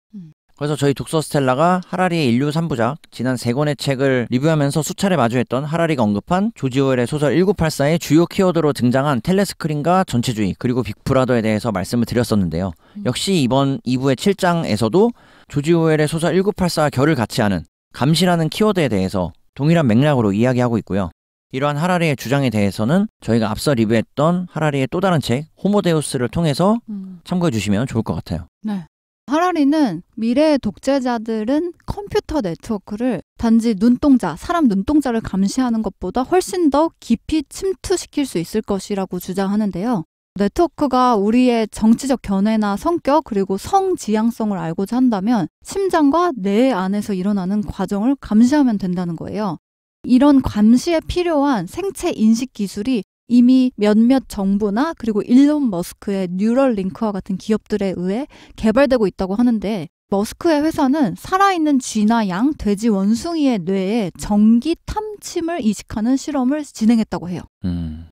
그래서 저희 독서 스텔라가 하라리의 인류 3부작 지난 3권의 책을 리뷰하면서 수차례 마주했던 하라리가 언급한 조지 오웰의 소설 1984의 주요 키워드로 등장한 텔레스크린과 전체주의 그리고 빅브라더에 대해서 말씀을 드렸었는데요. 역시 이번 2부의 7장에서도 조지 오웰의 소설 1984와 결을 같이 하는 감시라는 키워드에 대해서 동일한 맥락으로 이야기하고 있고요. 이러한 하라리의 주장에 대해서는 저희가 앞서 리뷰했던 하라리의 또 다른 책 호모데우스를 통해서 참고해 주시면 좋을 것 같아요.
네. 하라리는 미래의 독재자들은 컴퓨터 네트워크를 단지 눈동자, 사람 눈동자를 감시하는 것보다 훨씬 더 깊이 침투시킬 수 있을 것이라고 주장하는데요. 네트워크가 우리의 정치적 견해나 성격 그리고 성지향성을 알고자 한다면 심장과 뇌 안에서 일어나는 과정을 감시하면 된다는 거예요. 이런 감시에 필요한 생체 인식 기술이 이미 몇몇 정부나 그리고 일론 머스크의 뉴럴링크와 같은 기업들에 의해 개발되고 있다고 하는데 머스크의 회사는 살아있는 쥐나 양, 돼지 원숭이의 뇌에 전기 탐침을 이식하는 실험을 진행했다고 해요.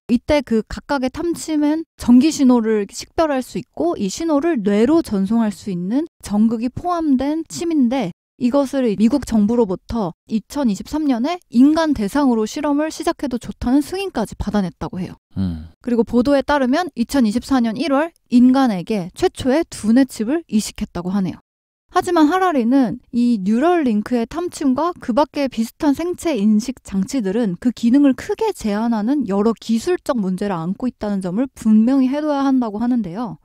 이때 그 각각의 탐침은 전기 신호를 식별할 수 있고 이 신호를 뇌로 전송할 수 있는 전극이 포함된 침인데 이것을 미국 정부로부터 2023년에 인간 대상으로 실험을 시작해도 좋다는 승인까지 받아냈다고 해요. 그리고 보도에 따르면 2024년 1월 인간에게 최초의 두뇌 칩을 이식했다고 하네요. 하지만 하라리는 이 뉴럴링크의 탐침과 그 밖의 비슷한 생체 인식 장치들은 그 기능을 크게 제한하는 여러 기술적 문제를 안고 있다는 점을 분명히 해둬야 한다고 하는데요.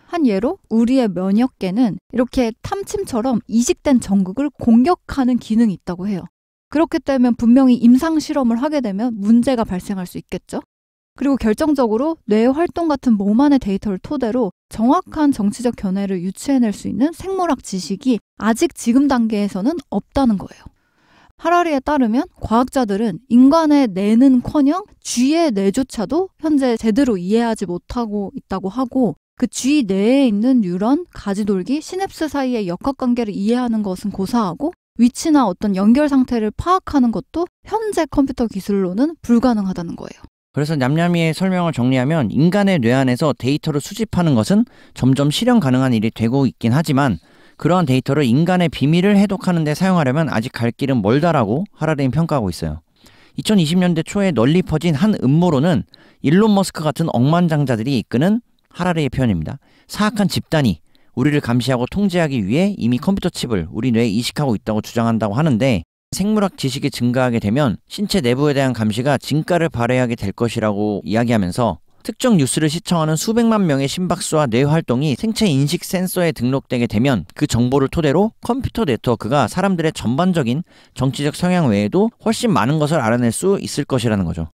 한 예로 우리의 면역계는 이렇게 탐침처럼 이식된 전극을 공격하는 기능이 있다고 해요. 그렇기 때문에 분명히 임상 실험을 하게 되면 문제가 발생할 수 있겠죠. 그리고 결정적으로 뇌 활동 같은 몸 안의 데이터를 토대로 정확한 정치적 견해를 유추해낼 수 있는 생물학 지식이 아직 지금 단계에서는 없다는 거예요. 하라리에 따르면 과학자들은 인간의 뇌는커녕 쥐의 뇌조차도 현재 제대로 이해하지 못하고 있다고 하고 그 쥐 뇌에 있는 뉴런, 가지돌기, 시냅스 사이의 역학관계를 이해하는 것은 고사하고 위치나 어떤 연결 상태를 파악하는 것도 현재 컴퓨터 기술로는 불가능하다는 거예요.
그래서 냠냠이의 설명을 정리하면 인간의 뇌 안에서 데이터를 수집하는 것은 점점 실현 가능한 일이 되고 있긴 하지만 그러한 데이터를 인간의 비밀을 해독하는 데 사용하려면 아직 갈 길은 멀다라고 하라리는 평가하고 있어요. 2020년대 초에 널리 퍼진 한 음모론은 일론 머스크 같은 억만장자들이 이끄는 하라리의 표현입니다. 사악한 집단이 우리를 감시하고 통제하기 위해 이미 컴퓨터 칩을 우리 뇌에 이식하고 있다고 주장한다고 하는데 생물학 지식이 증가하게 되면 신체 내부에 대한 감시가 진가를 발휘하게 될 것이라고 이야기하면서 특정 뉴스를 시청하는 수백만 명의 심박수와 뇌 활동이 생체 인식 센서에 등록되게 되면 그 정보를 토대로 컴퓨터 네트워크가 사람들의 전반적인 정치적 성향 외에도 훨씬 많은 것을 알아낼 수 있을 것이라는 거죠.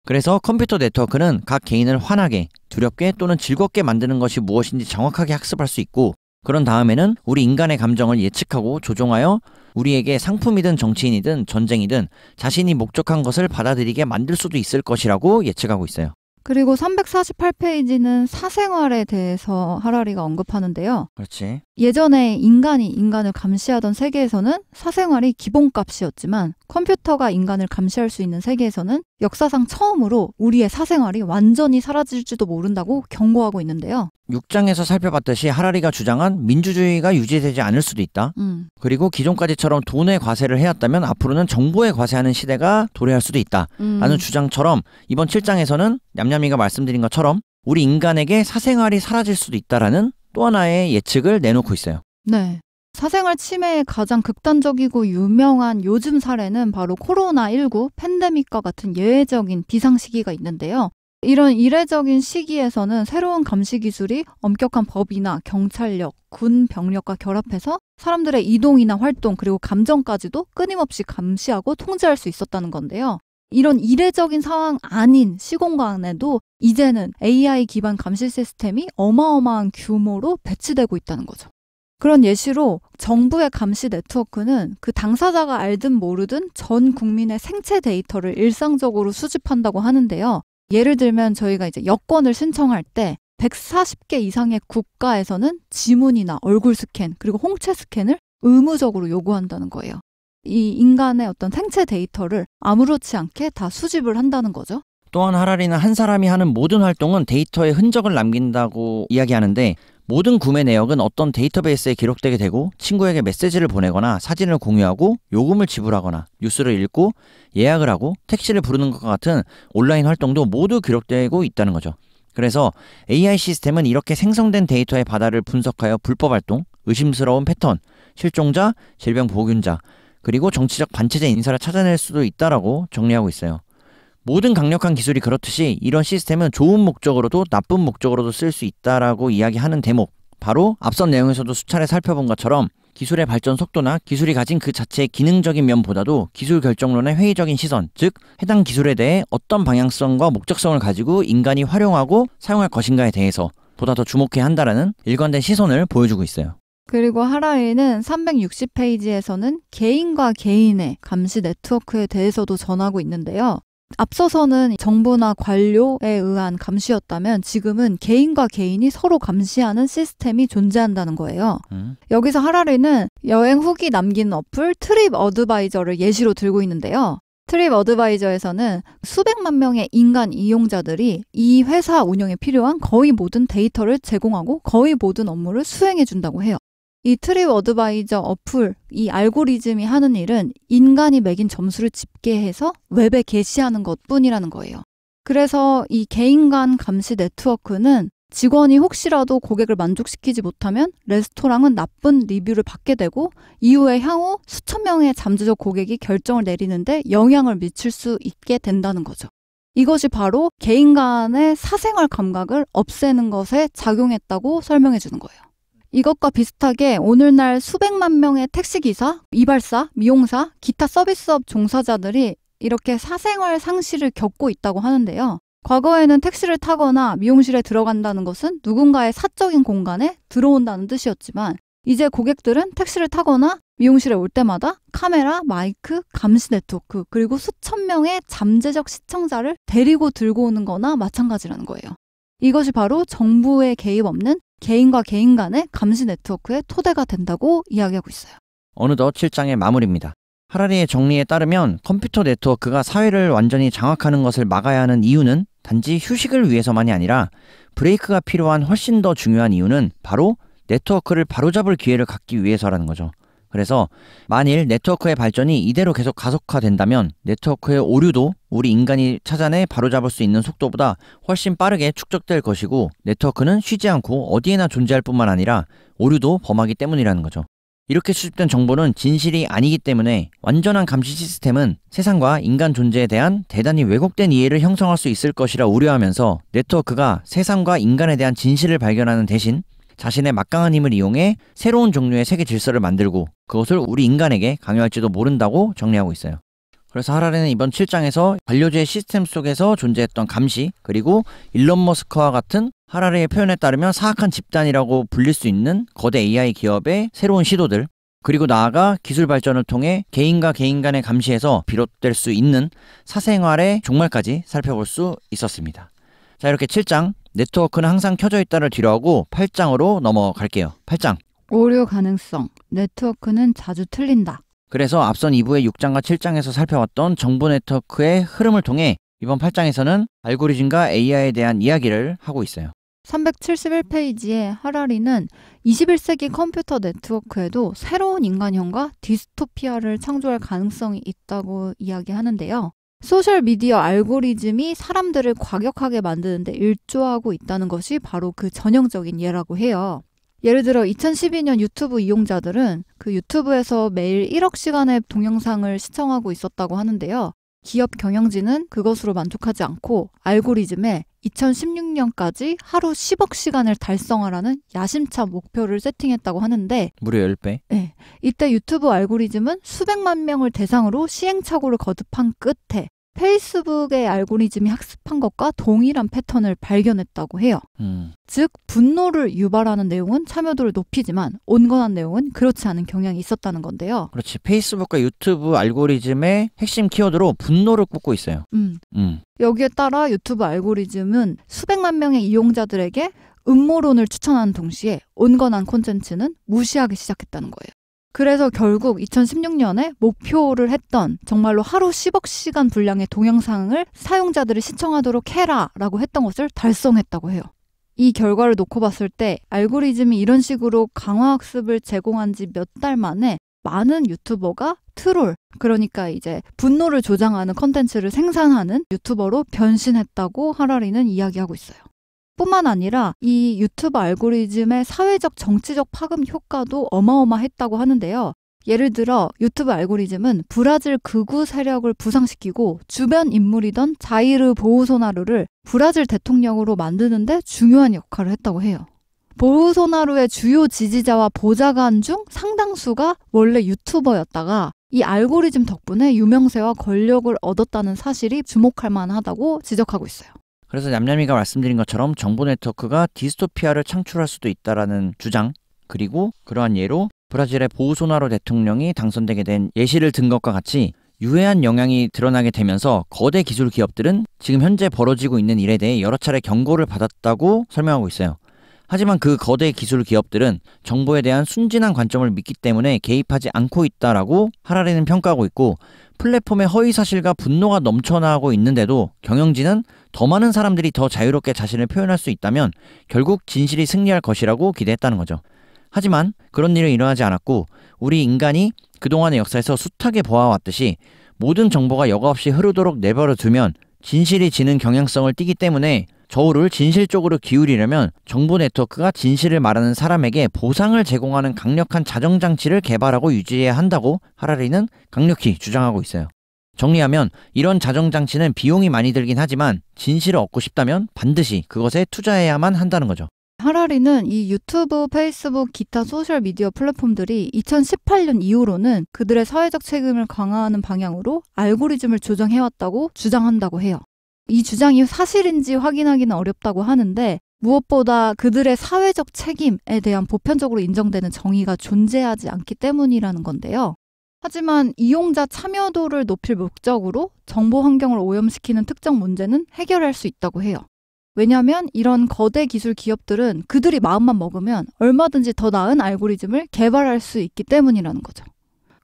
그래서 컴퓨터 네트워크는 각 개인을 화나게, 두렵게 또는 즐겁게 만드는 것이 무엇인지 정확하게 학습할 수 있고 그런 다음에는 우리 인간의 감정을 예측하고 조종하여 우리에게 상품이든 정치인이든 전쟁이든 자신이 목적한 것을 받아들이게 만들 수도 있을 것이라고 예측하고 있어요.
그리고 348페이지는 사생활에 대해서 하라리가 언급하는데요.
그렇지.
예전에 인간이 인간을 감시하던 세계에서는 사생활이 기본값이었지만 컴퓨터가 인간을 감시할 수 있는 세계에서는 역사상 처음으로 우리의 사생활이 완전히 사라질지도 모른다고 경고하고 있는데요.
6장에서 살펴봤듯이 하라리가 주장한 민주주의가 유지되지 않을 수도 있다. 그리고 기존까지처럼 돈의 과세를 해왔다면 앞으로는 정보의 과세하는 시대가 도래할 수도 있다. 라는 주장처럼 이번 7장에서는 냠냠이가 말씀드린 것처럼 우리 인간에게 사생활이 사라질 수도 있다라는 또 하나의 예측을 내놓고 있어요.
네. 사생활 침해의 가장 극단적이고 유명한 요즘 사례는 바로 코로나19 팬데믹과 같은 예외적인 비상 시기가 있는데요. 이런 이례적인 시기에서는 새로운 감시 기술이 엄격한 법이나 경찰력, 군 병력과 결합해서 사람들의 이동이나 활동 그리고 감정까지도 끊임없이 감시하고 통제할 수 있었다는 건데요. 이런 이례적인 상황 아닌 시공간에도 이제는 AI 기반 감시 시스템이 어마어마한 규모로 배치되고 있다는 거죠. 그런 예시로 정부의 감시 네트워크는 그 당사자가 알든 모르든 전 국민의 생체 데이터를 일상적으로 수집한다고 하는데요. 예를 들면 저희가 이제 여권을 신청할 때 140개 이상의 국가에서는 지문이나 얼굴 스캔 그리고 홍채 스캔을 의무적으로 요구한다는 거예요. 이 인간의 어떤 생체 데이터를 아무렇지 않게 다 수집을 한다는 거죠.
또한 하라리는 한 사람이 하는 모든 활동은 데이터에 흔적을 남긴다고 이야기하는데 모든 구매 내역은 어떤 데이터베이스에 기록되게 되고 친구에게 메시지를 보내거나 사진을 공유하고 요금을 지불하거나 뉴스를 읽고 예약을 하고 택시를 부르는 것과 같은 온라인 활동도 모두 기록되고 있다는 거죠. 그래서 AI 시스템은 이렇게 생성된 데이터의 바다를 분석하여 불법 활동, 의심스러운 패턴, 실종자, 질병 보균자, 그리고 정치적 반체제 인사를 찾아낼 수도 있다라고 정리하고 있어요. 모든 강력한 기술이 그렇듯이 이런 시스템은 좋은 목적으로도 나쁜 목적으로도 쓸 수 있다라고 이야기하는 대목, 바로 앞선 내용에서도 수차례 살펴본 것처럼 기술의 발전 속도나 기술이 가진 그 자체의 기능적인 면보다도 기술 결정론의 회의적인 시선, 즉 해당 기술에 대해 어떤 방향성과 목적성을 가지고 인간이 활용하고 사용할 것인가에 대해서 보다 더 주목해야 한다라는 일관된 시선을 보여주고 있어요.
그리고 하라리는 360페이지에서는 개인과 개인의 감시 네트워크에 대해서도 전하고 있는데요. 앞서서는 정부나 관료에 의한 감시였다면 지금은 개인과 개인이 서로 감시하는 시스템이 존재한다는 거예요. 여기서 하라리는 여행 후기 남기는 어플 트립 어드바이저를 예시로 들고 있는데요. 트립 어드바이저에서는 수백만 명의 인간 이용자들이 이 회사 운영에 필요한 거의 모든 데이터를 제공하고 거의 모든 업무를 수행해 준다고 해요. 이 트립 어드바이저 어플, 이 알고리즘이 하는 일은 인간이 매긴 점수를 집계해서 웹에 게시하는 것뿐이라는 거예요. 그래서 이 개인 간 감시 네트워크는 직원이 혹시라도 고객을 만족시키지 못하면 레스토랑은 나쁜 리뷰를 받게 되고 이후에 향후 수천 명의 잠재적 고객이 결정을 내리는데 영향을 미칠 수 있게 된다는 거죠. 이것이 바로 개인 간의 사생활 감각을 없애는 것에 작용했다고 설명해 주는 거예요. 이것과 비슷하게 오늘날 수백만 명의 택시기사, 이발사, 미용사, 기타 서비스업 종사자들이 이렇게 사생활 상실을 겪고 있다고 하는데요. 과거에는 택시를 타거나 미용실에 들어간다는 것은 누군가의 사적인 공간에 들어온다는 뜻이었지만 이제 고객들은 택시를 타거나 미용실에 올 때마다 카메라, 마이크, 감시 네트워크 그리고 수천 명의 잠재적 시청자를 데리고 들고 오는 거나 마찬가지라는 거예요. 이것이 바로 정부의 개입 없는 개인과 개인 간의 감시 네트워크의 토대가 된다고 이야기하고 있어요.
어느덧 7장의 마무리입니다. 하라리의 정리에 따르면 컴퓨터 네트워크가 사회를 완전히 장악하는 것을 막아야 하는 이유는 단지 휴식을 위해서만이 아니라 브레이크가 필요한 훨씬 더 중요한 이유는 바로 네트워크를 바로잡을 기회를 갖기 위해서라는 거죠. 그래서 만일 네트워크의 발전이 이대로 계속 가속화된다면 네트워크의 오류도 우리 인간이 찾아내 바로잡을 수 있는 속도보다 훨씬 빠르게 축적될 것이고 네트워크는 쉬지 않고 어디에나 존재할 뿐만 아니라 오류도 범하기 때문이라는 거죠. 이렇게 수집된 정보는 진실이 아니기 때문에 완전한 감시 시스템은 세상과 인간 존재에 대한 대단히 왜곡된 이해를 형성할 수 있을 것이라 우려하면서 네트워크가 세상과 인간에 대한 진실을 발견하는 대신 자신의 막강한 힘을 이용해 새로운 종류의 세계 질서를 만들고 그것을 우리 인간에게 강요할지도 모른다고 정리하고 있어요. 그래서 하라리는 이번 7장에서 관료제의 시스템 속에서 존재했던 감시, 그리고 일론 머스크와 같은 하라리의 표현에 따르면 사악한 집단이라고 불릴 수 있는 거대 AI 기업의 새로운 시도들, 그리고 나아가 기술 발전을 통해 개인과 개인 간의 감시에서 비롯될 수 있는 사생활의 종말까지 살펴볼 수 있었습니다. 자, 이렇게 7장 네트워크는 항상 켜져 있다를 뒤로하고 8장으로 넘어갈게요. 8장
오류 가능성, 네트워크는 자주 틀린다.
그래서 앞선 2부의 6장과 7장에서 살펴왔던 정보 네트워크의 흐름을 통해 이번 8장에서는 알고리즘과 AI에 대한 이야기를 하고 있어요.
371페이지에 하라리는 21세기 컴퓨터 네트워크에도 새로운 인간형과 디스토피아를 창조할 가능성이 있다고 이야기하는데요. 소셜미디어 알고리즘이 사람들을 과격하게 만드는데 일조하고 있다는 것이 바로 그 전형적인 예라고 해요. 예를 들어 2012년 유튜브 이용자들은 그 유튜브에서 매일 1억 시간의 동영상을 시청하고 있었다고 하는데요. 기업 경영진은 그것으로 만족하지 않고 알고리즘에 2016년까지 하루 10억 시간을 달성하라는 야심찬 목표를 세팅했다고 하는데
무려 10배?
네, 이때 유튜브 알고리즘은 수백만 명을 대상으로 시행착오를 거듭한 끝에 페이스북의 알고리즘이 학습한 것과 동일한 패턴을 발견했다고 해요. 즉 분노를 유발하는 내용은 참여도를 높이지만 온건한 내용은 그렇지 않은 경향이 있었다는 건데요.
그렇지. 페이스북과 유튜브 알고리즘의 핵심 키워드로 분노를 꽂고 있어요.
여기에 따라 유튜브 알고리즘은 수백만 명의 이용자들에게 음모론을 추천하는 동시에 온건한 콘텐츠는 무시하기 시작했다는 거예요. 그래서 결국 2016년에 목표를 했던 정말로 하루 10억 시간 분량의 동영상을 사용자들이 시청하도록 해라라고 했던 것을 달성했다고 해요. 이 결과를 놓고 봤을 때 알고리즘이 이런 식으로 강화학습을 제공한 지 몇 달 만에 많은 유튜버가 트롤, 그러니까 이제 분노를 조장하는 컨텐츠를 생산하는 유튜버로 변신했다고 하라리는 이야기하고 있어요. 뿐만 아니라 이 유튜브 알고리즘의 사회적 정치적 파급 효과도 어마어마했다고 하는데요. 예를 들어 유튜브 알고리즘은 브라질 극우 세력을 부상시키고 주변 인물이던 자이르 보우소나루를 브라질 대통령으로 만드는데 중요한 역할을 했다고 해요. 보우소나루의 주요 지지자와 보좌관 중 상당수가 원래 유튜버였다가 이 알고리즘 덕분에 유명세와 권력을 얻었다는 사실이 주목할 만하다고 지적하고 있어요.
그래서 냠냠이가 말씀드린 것처럼 정보 네트워크가 디스토피아를 창출할 수도 있다라는 주장, 그리고 그러한 예로 브라질의 보우소나루 대통령이 당선되게 된 예시를 든 것과 같이 유해한 영향이 드러나게 되면서 거대 기술 기업들은 지금 현재 벌어지고 있는 일에 대해 여러 차례 경고를 받았다고 설명하고 있어요. 하지만 그 거대 기술 기업들은 정보에 대한 순진한 관점을 믿기 때문에 개입하지 않고 있다라고 하라리는 평가하고 있고, 플랫폼의 허위사실과 분노가 넘쳐나고 있는데도 경영진은 더 많은 사람들이 더 자유롭게 자신을 표현할 수 있다면 결국 진실이 승리할 것이라고 기대했다는 거죠. 하지만 그런 일은 일어나지 않았고, 우리 인간이 그동안의 역사에서 숱하게 보아왔듯이 모든 정보가 여과 없이 흐르도록 내버려 두면 진실이 지는 경향성을 띠기 때문에 저울을 진실 쪽으로 기울이려면 정보 네트워크가 진실을 말하는 사람에게 보상을 제공하는 강력한 자정장치를 개발하고 유지해야 한다고 하라리는 강력히 주장하고 있어요. 정리하면 이런 자정장치는 비용이 많이 들긴 하지만 진실을 얻고 싶다면 반드시 그것에 투자해야만 한다는 거죠.
하라리는 이 유튜브, 페이스북, 기타 소셜미디어 플랫폼들이 2018년 이후로는 그들의 사회적 책임을 강화하는 방향으로 알고리즘을 조정해왔다고 주장한다고 해요. 이 주장이 사실인지 확인하기는 어렵다고 하는데 무엇보다 그들의 사회적 책임에 대한 보편적으로 인정되는 정의가 존재하지 않기 때문이라는 건데요. 하지만 이용자 참여도를 높일 목적으로 정보 환경을 오염시키는 특정 문제는 해결할 수 있다고 해요. 왜냐하면 이런 거대 기술 기업들은 그들이 마음만 먹으면 얼마든지 더 나은 알고리즘을 개발할 수 있기 때문이라는 거죠.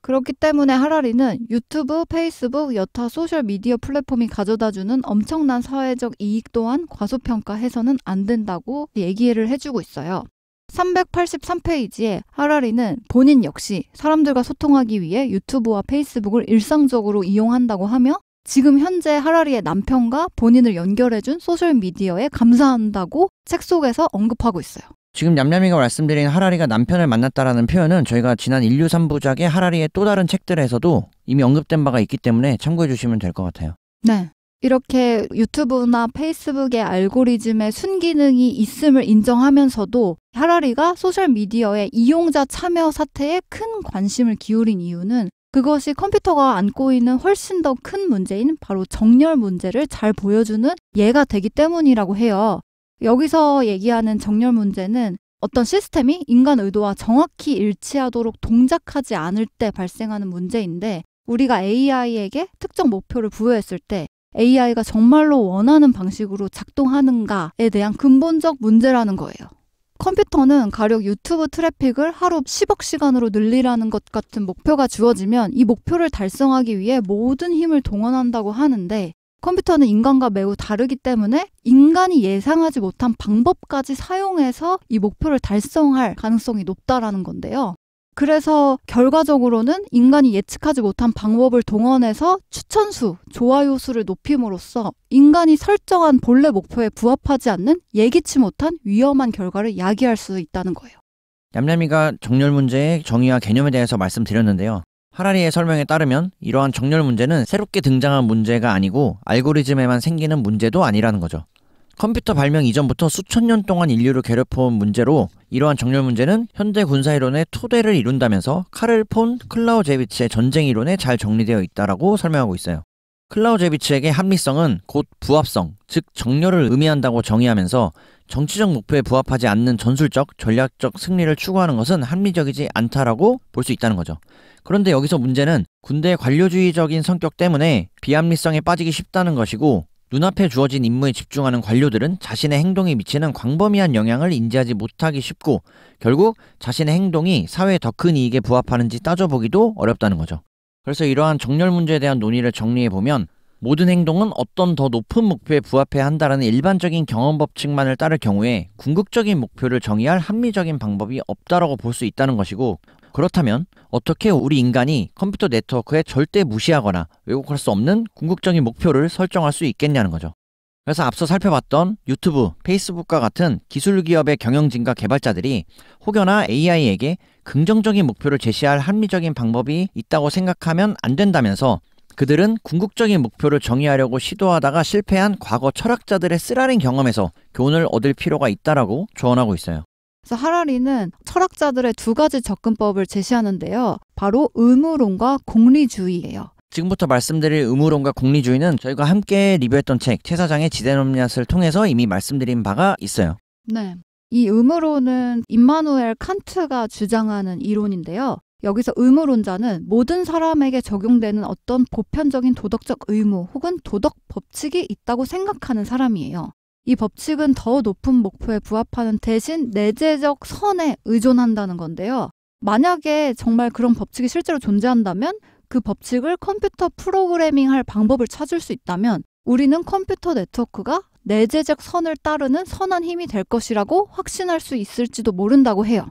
그렇기 때문에 하라리는 유튜브, 페이스북, 여타 소셜미디어 플랫폼이 가져다주는 엄청난 사회적 이익 또한 과소평가해서는 안 된다고 얘기를 해주고 있어요. 383페이지에 하라리는 본인 역시 사람들과 소통하기 위해 유튜브와 페이스북을 일상적으로 이용한다고 하며 지금 현재 하라리의 남편과 본인을 연결해준 소셜미디어에 감사한다고 책 속에서 언급하고 있어요.
지금 냠냠이가 말씀드린 하라리가 남편을 만났다라는 표현은 저희가 지난 인류 3부작의 하라리의 또 다른 책들에서도 이미 언급된 바가 있기 때문에 참고해 주시면 될 것 같아요.
네. 이렇게 유튜브나 페이스북의 알고리즘에 순기능이 있음을 인정하면서도 하라리가 소셜미디어의 이용자 참여 사태에 큰 관심을 기울인 이유는 그것이 컴퓨터가 안고 있는 훨씬 더 큰 문제인 바로 정렬 문제를 잘 보여주는 예가 되기 때문이라고 해요. 여기서 얘기하는 정렬 문제는 어떤 시스템이 인간 의도와 정확히 일치하도록 동작하지 않을 때 발생하는 문제인데 우리가 AI에게 특정 목표를 부여했을 때 AI가 정말로 원하는 방식으로 작동하는가에 대한 근본적 문제라는 거예요. 컴퓨터는 가령 유튜브 트래픽을 하루 10억 시간으로 늘리라는 것 같은 목표가 주어지면 이 목표를 달성하기 위해 모든 힘을 동원한다고 하는데 컴퓨터는 인간과 매우 다르기 때문에 인간이 예상하지 못한 방법까지 사용해서 이 목표를 달성할 가능성이 높다라는 건데요. 그래서 결과적으로는 인간이 예측하지 못한 방법을 동원해서 추천수, 좋아요 수를 높임으로써 인간이 설정한 본래 목표에 부합하지 않는 예기치 못한 위험한 결과를 야기할 수 있다는 거예요.
냠냠이가 정렬 문제의 정의와 개념에 대해서 말씀드렸는데요. 하라리의 설명에 따르면 이러한 정렬 문제는 새롭게 등장한 문제가 아니고 알고리즘에만 생기는 문제도 아니라는 거죠. 컴퓨터 발명 이전부터 수천 년 동안 인류를 괴롭혀온 문제로 이러한 정렬 문제는 현대 군사이론의 토대를 이룬다면서 카를 폰 클라우제비치의 전쟁 이론에 잘 정리되어 있다라고 설명하고 있어요. 클라우제비치에게 합리성은 곧 부합성, 즉 정렬을 의미한다고 정의하면서 정치적 목표에 부합하지 않는 전술적, 전략적 승리를 추구하는 것은 합리적이지 않다라고 볼 수 있다는 거죠. 그런데 여기서 문제는 군대의 관료주의적인 성격 때문에 비합리성에 빠지기 쉽다는 것이고 눈앞에 주어진 임무에 집중하는 관료들은 자신의 행동에 미치는 광범위한 영향을 인지하지 못하기 쉽고 결국 자신의 행동이 사회에 더 큰 이익에 부합하는지 따져보기도 어렵다는 거죠. 그래서 이러한 정렬 문제에 대한 논의를 정리해보면 모든 행동은 어떤 더 높은 목표에 부합해야 한다는 일반적인 경험 법칙만을 따를 경우에 궁극적인 목표를 정의할 합리적인 방법이 없다라고 볼 수 있다는 것이고 그렇다면 어떻게 우리 인간이 컴퓨터 네트워크에 절대 무시하거나 왜곡할 수 없는 궁극적인 목표를 설정할 수 있겠냐는 거죠. 그래서 앞서 살펴봤던 유튜브, 페이스북과 같은 기술 기업의 경영진과 개발자들이 혹여나 AI에게 긍정적인 목표를 제시할 합리적인 방법이 있다고 생각하면 안 된다면서 그들은 궁극적인 목표를 정의하려고 시도하다가 실패한 과거 철학자들의 쓰라린 경험에서 교훈을 얻을 필요가 있다라고 조언하고 있어요.
그래서 하라리는 철학자들의 두 가지 접근법을 제시하는데요. 바로 의무론과 공리주의예요.
지금부터 말씀드릴 의무론과 공리주의는 저희가 함께 리뷰했던 책 최사장의 지대논리학을 통해서 이미 말씀드린 바가 있어요.
네, 이 의무론은 임마누엘 칸트가 주장하는 이론인데요. 여기서 의무론자는 모든 사람에게 적용되는 어떤 보편적인 도덕적 의무 혹은 도덕 법칙이 있다고 생각하는 사람이에요. 이 법칙은 더 높은 목표에 부합하는 대신 내재적 선에 의존한다는 건데요. 만약에 정말 그런 법칙이 실제로 존재한다면 그 법칙을 컴퓨터 프로그래밍할 방법을 찾을 수 있다면 우리는 컴퓨터 네트워크가 내재적 선을 따르는 선한 힘이 될 것이라고 확신할 수 있을지도 모른다고 해요.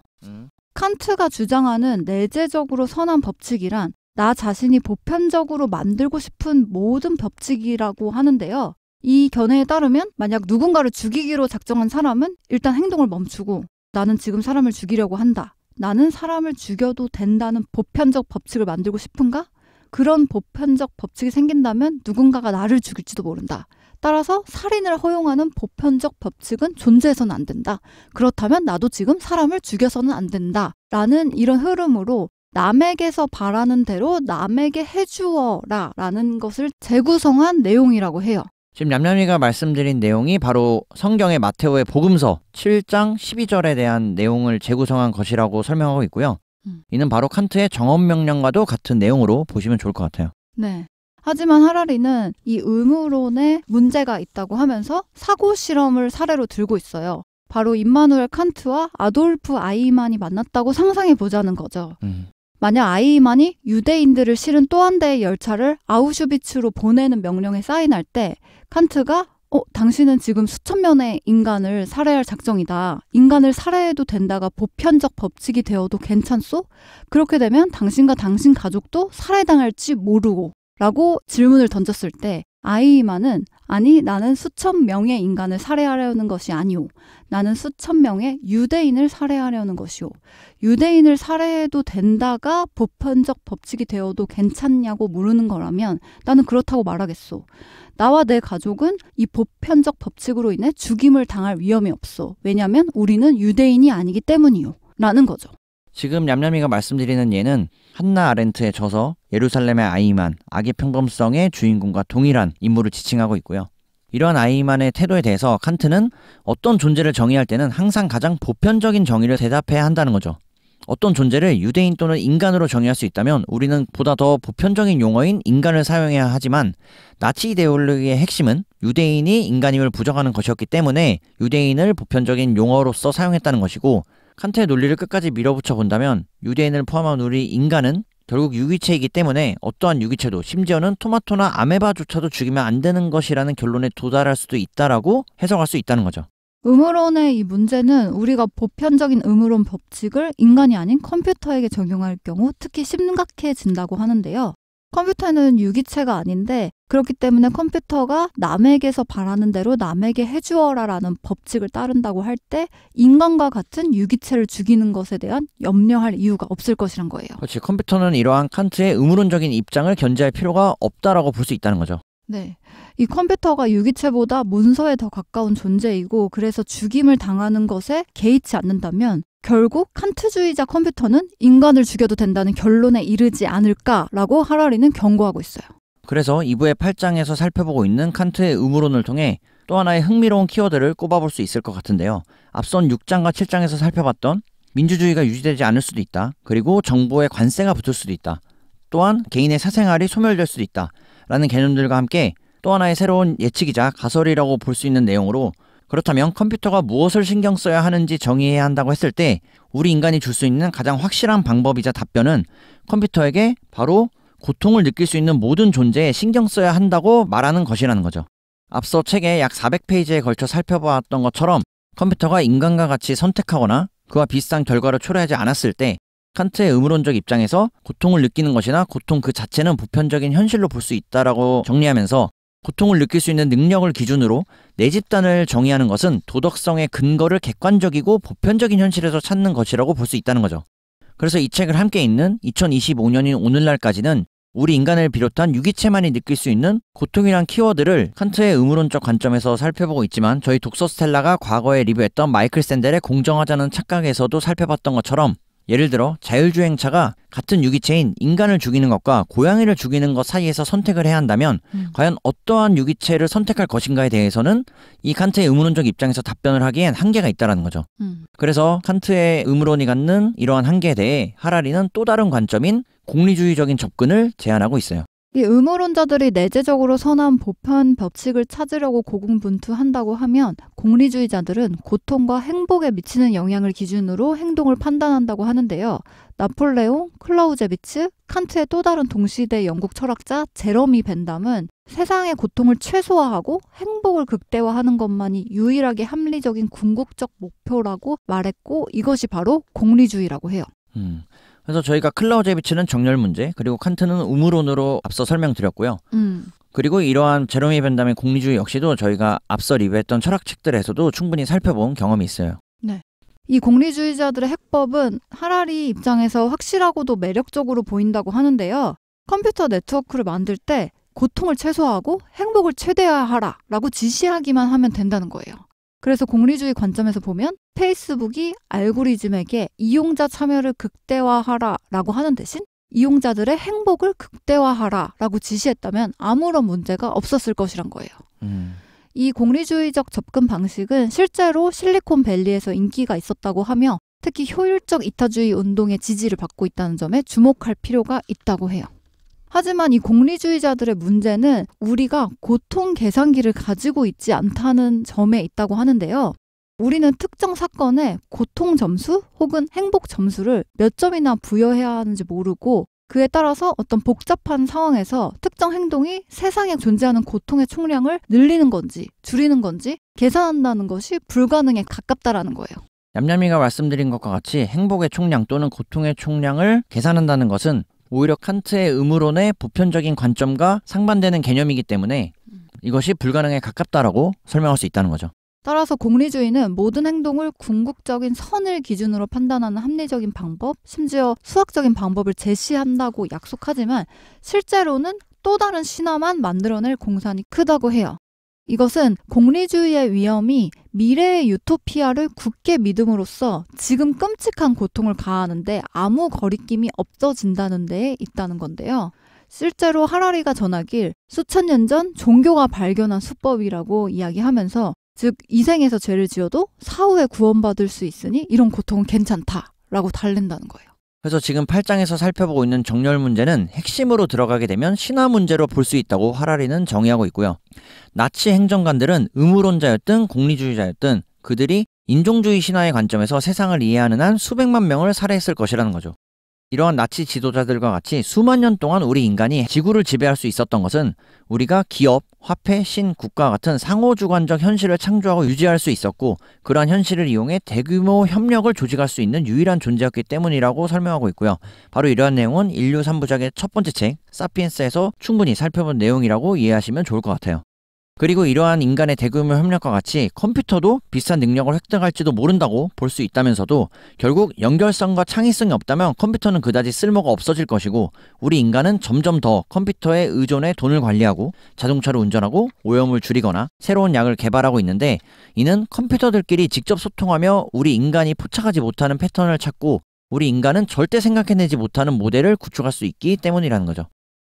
칸트가 주장하는 내재적으로 선한 법칙이란 나 자신이 보편적으로 만들고 싶은 모든 법칙이라고 하는데요. 이 견해에 따르면 만약 누군가를 죽이기로 작정한 사람은 일단 행동을 멈추고 나는 지금 사람을 죽이려고 한다. 나는 사람을 죽여도 된다는 보편적 법칙을 만들고 싶은가? 그런 보편적 법칙이 생긴다면 누군가가 나를 죽일지도 모른다. 따라서 살인을 허용하는 보편적 법칙은 존재해서는 안 된다. 그렇다면 나도 지금 사람을 죽여서는 안 된다. 라는 이런 흐름으로 남에게서 바라는 대로 남에게 해주어라 라는 것을 재구성한 내용이라고 해요.
지금 냠냠이가 말씀드린 내용이 바로 성경의 마테오의 복음서 7장 12절에 대한 내용을 재구성한 것이라고 설명하고 있고요. 이는 바로 칸트의 정언명령과도 같은 내용으로 보시면 좋을 것 같아요.
네. 하지만 하라리는 이 의무론에 문제가 있다고 하면서 사고 실험을 사례로 들고 있어요. 바로 임마누엘 칸트와 아돌프 아이만이 만났다고 상상해 보자는 거죠. 만약 아이히만이 유대인들을 실은 또 한 대의 열차를 아우슈비츠로 보내는 명령에 사인할 때 칸트가 당신은 지금 수천 명의 인간을 살해할 작정이다. 인간을 살해해도 된다가 보편적 법칙이 되어도 괜찮소? 그렇게 되면 당신과 당신 가족도 살해당할지 모르고 라고 질문을 던졌을 때 아이히만은 아니 나는 수천 명의 인간을 살해하려는 것이 아니오. 나는 수천 명의 유대인을 살해하려는 것이오. 유대인을 살해해도 된다가 보편적 법칙이 되어도 괜찮냐고 물으는 거라면 나는 그렇다고 말하겠소. 나와 내 가족은 이 보편적 법칙으로 인해 죽임을 당할 위험이 없어. 왜냐하면 우리는 유대인이 아니기 때문이요. 라는 거죠.
지금 냠냠이가 말씀드리는 예는 한나 아렌트의 저서 예루살렘의 아이히만, 악의 평범성의 주인공과 동일한 인물을 지칭하고 있고요. 이러한 아이히만의 태도에 대해서 칸트는 어떤 존재를 정의할 때는 항상 가장 보편적인 정의를 대답해야 한다는 거죠. 어떤 존재를 유대인 또는 인간으로 정의할 수 있다면 우리는 보다 더 보편적인 용어인 인간을 사용해야 하지만 나치 이데올로기의 핵심은 유대인이 인간임을 부정하는 것이었기 때문에 유대인을 보편적인 용어로서 사용했다는 것이고, 칸트의 논리를 끝까지 밀어붙여 본다면 유대인을 포함한 우리 인간은 결국 유기체이기 때문에 어떠한 유기체도, 심지어는 토마토나 아메바조차도 죽이면 안 되는 것이라는 결론에 도달할 수도 있다라고 해석할 수 있다는 거죠.
음으론의 이 문제는 우리가 보편적인 음으론 법칙을 인간이 아닌 컴퓨터에게 적용할 경우 특히 심각해진다고 하는데요. 컴퓨터는 유기체가 아닌데 그렇기 때문에 컴퓨터가 남에게서 바라는 대로 남에게 해주어라라는 법칙을 따른다고 할 때 인간과 같은 유기체를 죽이는 것에 대한 염려할 이유가 없을 것이란 거예요.
그렇지. 컴퓨터는 이러한 칸트의 음으론적인 입장을 견제할 필요가 없다라고 볼 수 있다는 거죠.
네. 이 컴퓨터가 유기체보다 문서에 더 가까운 존재이고 그래서 죽임을 당하는 것에 개의치 않는다면 결국 칸트주의자 컴퓨터는 인간을 죽여도 된다는 결론에 이르지 않을까라고 하라리는 경고하고 있어요.
그래서 2부의 8장에서 살펴보고 있는 칸트의 음으론을 통해 또 하나의 흥미로운 키워드를 꼽아볼 수 있을 것 같은데요. 앞선 6장과 7장에서 살펴봤던 민주주의가 유지되지 않을 수도 있다. 그리고 정부의 관세가 붙을 수도 있다. 또한 개인의 사생활이 소멸될 수도 있다. 라는 개념들과 함께 또 하나의 새로운 예측이자 가설이라고 볼 수 있는 내용으로, 그렇다면 컴퓨터가 무엇을 신경 써야 하는지 정의해야 한다고 했을 때 우리 인간이 줄 수 있는 가장 확실한 방법이자 답변은 컴퓨터에게 바로 고통을 느낄 수 있는 모든 존재에 신경 써야 한다고 말하는 것이라는 거죠. 앞서 책에 약 400페이지에 걸쳐 살펴보았던 것처럼 컴퓨터가 인간과 같이 선택하거나 그와 비슷한 결과를 초래하지 않았을 때 칸트의 음으론적 입장에서 고통을 느끼는 것이나 고통 그 자체는 보편적인 현실로 볼 수 있다라고 정리하면서 고통을 느낄 수 있는 능력을 기준으로 내 집단을 정의하는 것은 도덕성의 근거를 객관적이고 보편적인 현실에서 찾는 것이라고 볼 수 있다는 거죠. 그래서 이 책을 함께 읽는 2025년인 오늘날까지는 우리 인간을 비롯한 유기체만이 느낄 수 있는 고통이란 키워드를 칸트의 음으론적 관점에서 살펴보고 있지만 저희 독서 스텔라가 과거에 리뷰했던 마이클 샌델의 공정하자는 착각에서도 살펴봤던 것처럼 예를 들어 자율주행차가 같은 유기체인 인간을 죽이는 것과 고양이를 죽이는 것 사이에서 선택을 해야 한다면 과연 어떠한 유기체를 선택할 것인가에 대해서는 이 칸트의 음으론적 입장에서 답변을 하기엔 한계가 있다는 거죠. 그래서 칸트의 음으론이 갖는 이러한 한계에 대해 하라리는 또 다른 관점인 공리주의적인 접근을 제안하고 있어요.
이 음으론자들이 내재적으로 선한 보편 법칙을 찾으려고 고군분투한다고 하면 공리주의자들은 고통과 행복에 미치는 영향을 기준으로 행동을 판단한다고 하는데요. 나폴레옹, 클라우제비츠, 칸트의 또 다른 동시대 영국 철학자 제러미 벤담은 세상의 고통을 최소화하고 행복을 극대화하는 것만이 유일하게 합리적인 궁극적 목표라고 말했고 이것이 바로 공리주의라고 해요.
그래서 저희가 클라우제비츠는 정렬 문제, 그리고 칸트는 음으론으로 앞서 설명드렸고요. 그리고 이러한 제러미 벤담의 공리주의 역시도 저희가 앞서 리뷰했던 철학책들에서도 충분히 살펴본 경험이 있어요.
네. 이 공리주의자들의 해법은 하라리 입장에서 확실하고도 매력적으로 보인다고 하는데요. 컴퓨터 네트워크를 만들 때 고통을 최소화하고 행복을 최대화하라 라고 지시하기만 하면 된다는 거예요. 그래서 공리주의 관점에서 보면 페이스북이 알고리즘에게 이용자 참여를 극대화하라 라고 하는 대신 이용자들의 행복을 극대화하라 라고 지시했다면 아무런 문제가 없었을 것이란 거예요. 이 공리주의적 접근 방식은 실제로 실리콘밸리에서 인기가 있었다고 하며 특히 효율적 이타주의 운동의 지지를 받고 있다는 점에 주목할 필요가 있다고 해요. 하지만 이 공리주의자들의 문제는 우리가 고통 계산기를 가지고 있지 않다는 점에 있다고 하는데요. 우리는 특정 사건에 고통 점수 혹은 행복 점수를 몇 점이나 부여해야 하는지 모르고 그에 따라서 어떤 복잡한 상황에서 특정 행동이 세상에 존재하는 고통의 총량을 늘리는 건지 줄이는 건지 계산한다는 것이 불가능에 가깝다라는 거예요.
얌얌이가 말씀드린 것과 같이 행복의 총량 또는 고통의 총량을 계산한다는 것은 오히려 칸트의 의무론의 보편적인 관점과 상반되는 개념이기 때문에 이것이 불가능에 가깝다라고 설명할 수 있다는 거죠.
따라서 공리주의는 모든 행동을 궁극적인 선을 기준으로 판단하는 합리적인 방법, 심지어 수학적인 방법을 제시한다고 약속하지만 실제로는 또 다른 신화만 만들어낼 공산이 크다고 해요. 이것은 공리주의의 위험이 미래의 유토피아를 굳게 믿음으로써 지금 끔찍한 고통을 가하는데 아무 거리낌이 없어진다는 데에 있다는 건데요. 실제로 하라리가 전하길 수천 년 전 종교가 발견한 수법이라고 이야기하면서 즉 이생에서 죄를 지어도 사후에 구원받을 수 있으니 이런 고통은 괜찮다라고 달랜다는 거예요.
그래서 지금 8장에서 살펴보고 있는 정렬 문제는 핵심으로 들어가게 되면 신화 문제로 볼 수 있다고 하라리는 정의하고 있고요. 나치 행정관들은 의무론자였든 공리주의자였든 그들이 인종주의 신화의 관점에서 세상을 이해하는 한 수백만 명을 살해했을 것이라는 거죠. 이러한 나치 지도자들과 같이 수만 년 동안 우리 인간이 지구를 지배할 수 있었던 것은 우리가 기업, 화폐, 신, 국가 같은 상호주관적 현실을 창조하고 유지할 수 있었고 그러한 현실을 이용해 대규모 협력을 조직할 수 있는 유일한 존재였기 때문이라고 설명하고 있고요. 바로 이러한 내용은 인류 3부작의 첫 번째 책 사피엔스에서 충분히 살펴본 내용이라고 이해하시면 좋을 것 같아요. 그리고 이러한 인간의 대규모 협력과 같이 컴퓨터도 비슷한 능력을 획득할지도 모른다고 볼 수 있다면서도 결국 연결성과 창의성이 없다면 컴퓨터는 그다지 쓸모가 없어질 것이고 우리 인간은 점점 더 컴퓨터에 의존해 돈을 관리하고 자동차를 운전하고 오염을 줄이거나 새로운 약을 개발하고 있는데 이는 컴퓨터들끼리 직접 소통하며 우리 인간이 포착하지 못하는 패턴을 찾고 우리 인간은 절대 생각해내지 못하는 모델을 구축할 수 있기 때문이라는 거죠.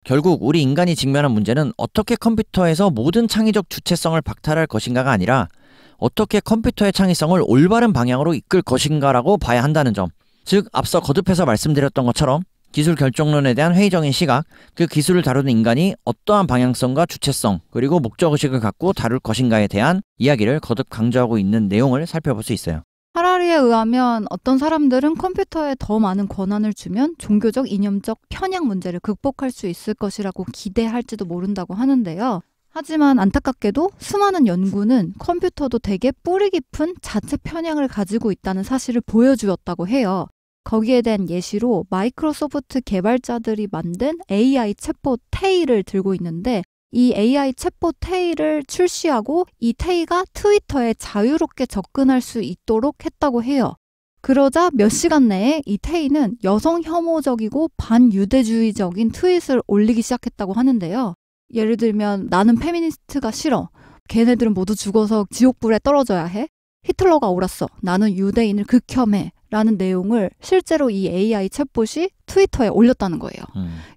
결국 우리 인간이 직면한 문제는 어떻게 컴퓨터에서 모든 창의적 주체성을 박탈할 것인가가 아니라 어떻게 컴퓨터의 창의성을 올바른 방향으로 이끌 것인가라고 봐야 한다는 점. 즉 앞서 거듭해서 말씀드렸던 것처럼 기술 결정론에 대한 회의적인 시각, 그 기술을 다루는 인간이 어떠한 방향성과 주체성 그리고 목적의식을 갖고 다룰 것인가에 대한 이야기를 거듭 강조하고 있는 내용을 살펴볼 수 있어요.
하라리에 의하면 어떤 사람들은 컴퓨터에 더 많은 권한을 주면 종교적, 이념적 편향 문제를 극복할 수 있을 것이라고 기대할지도 모른다고 하는데요. 하지만 안타깝게도 수많은 연구는 컴퓨터도 되게 뿌리 깊은 자체 편향을 가지고 있다는 사실을 보여주었다고 해요. 거기에 대한 예시로 마이크로소프트 개발자들이 만든 AI 챗봇 테이를 들고 있는데 이 AI 챗봇 테이를 출시하고 이 테이가 트위터에 자유롭게 접근할 수 있도록 했다고 해요. 그러자 몇 시간 내에 이 테이는 여성 혐오적이고 반유대주의적인 트윗을 올리기 시작했다고 하는데요. 예를 들면 나는 페미니스트가 싫어. 걔네들은 모두 죽어서 지옥불에 떨어져야 해. 히틀러가 옳았어. 나는 유대인을 극혐해. 라는 내용을 실제로 이 AI 챗봇이 트위터에 올렸다는 거예요.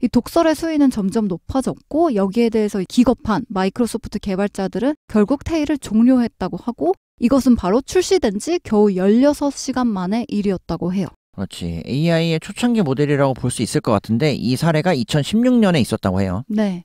이 독설의 수위는 점점 높아졌고 여기에 대해서 기겁한 마이크로소프트 개발자들은 결국 테이를 종료했다고 하고 이것은 바로 출시된 지 겨우 16시간 만의 일이었다고 해요.
그렇지. AI의 초창기 모델이라고 볼 수 있을 것 같은데 이 사례가 2016년에 있었다고 해요.
네.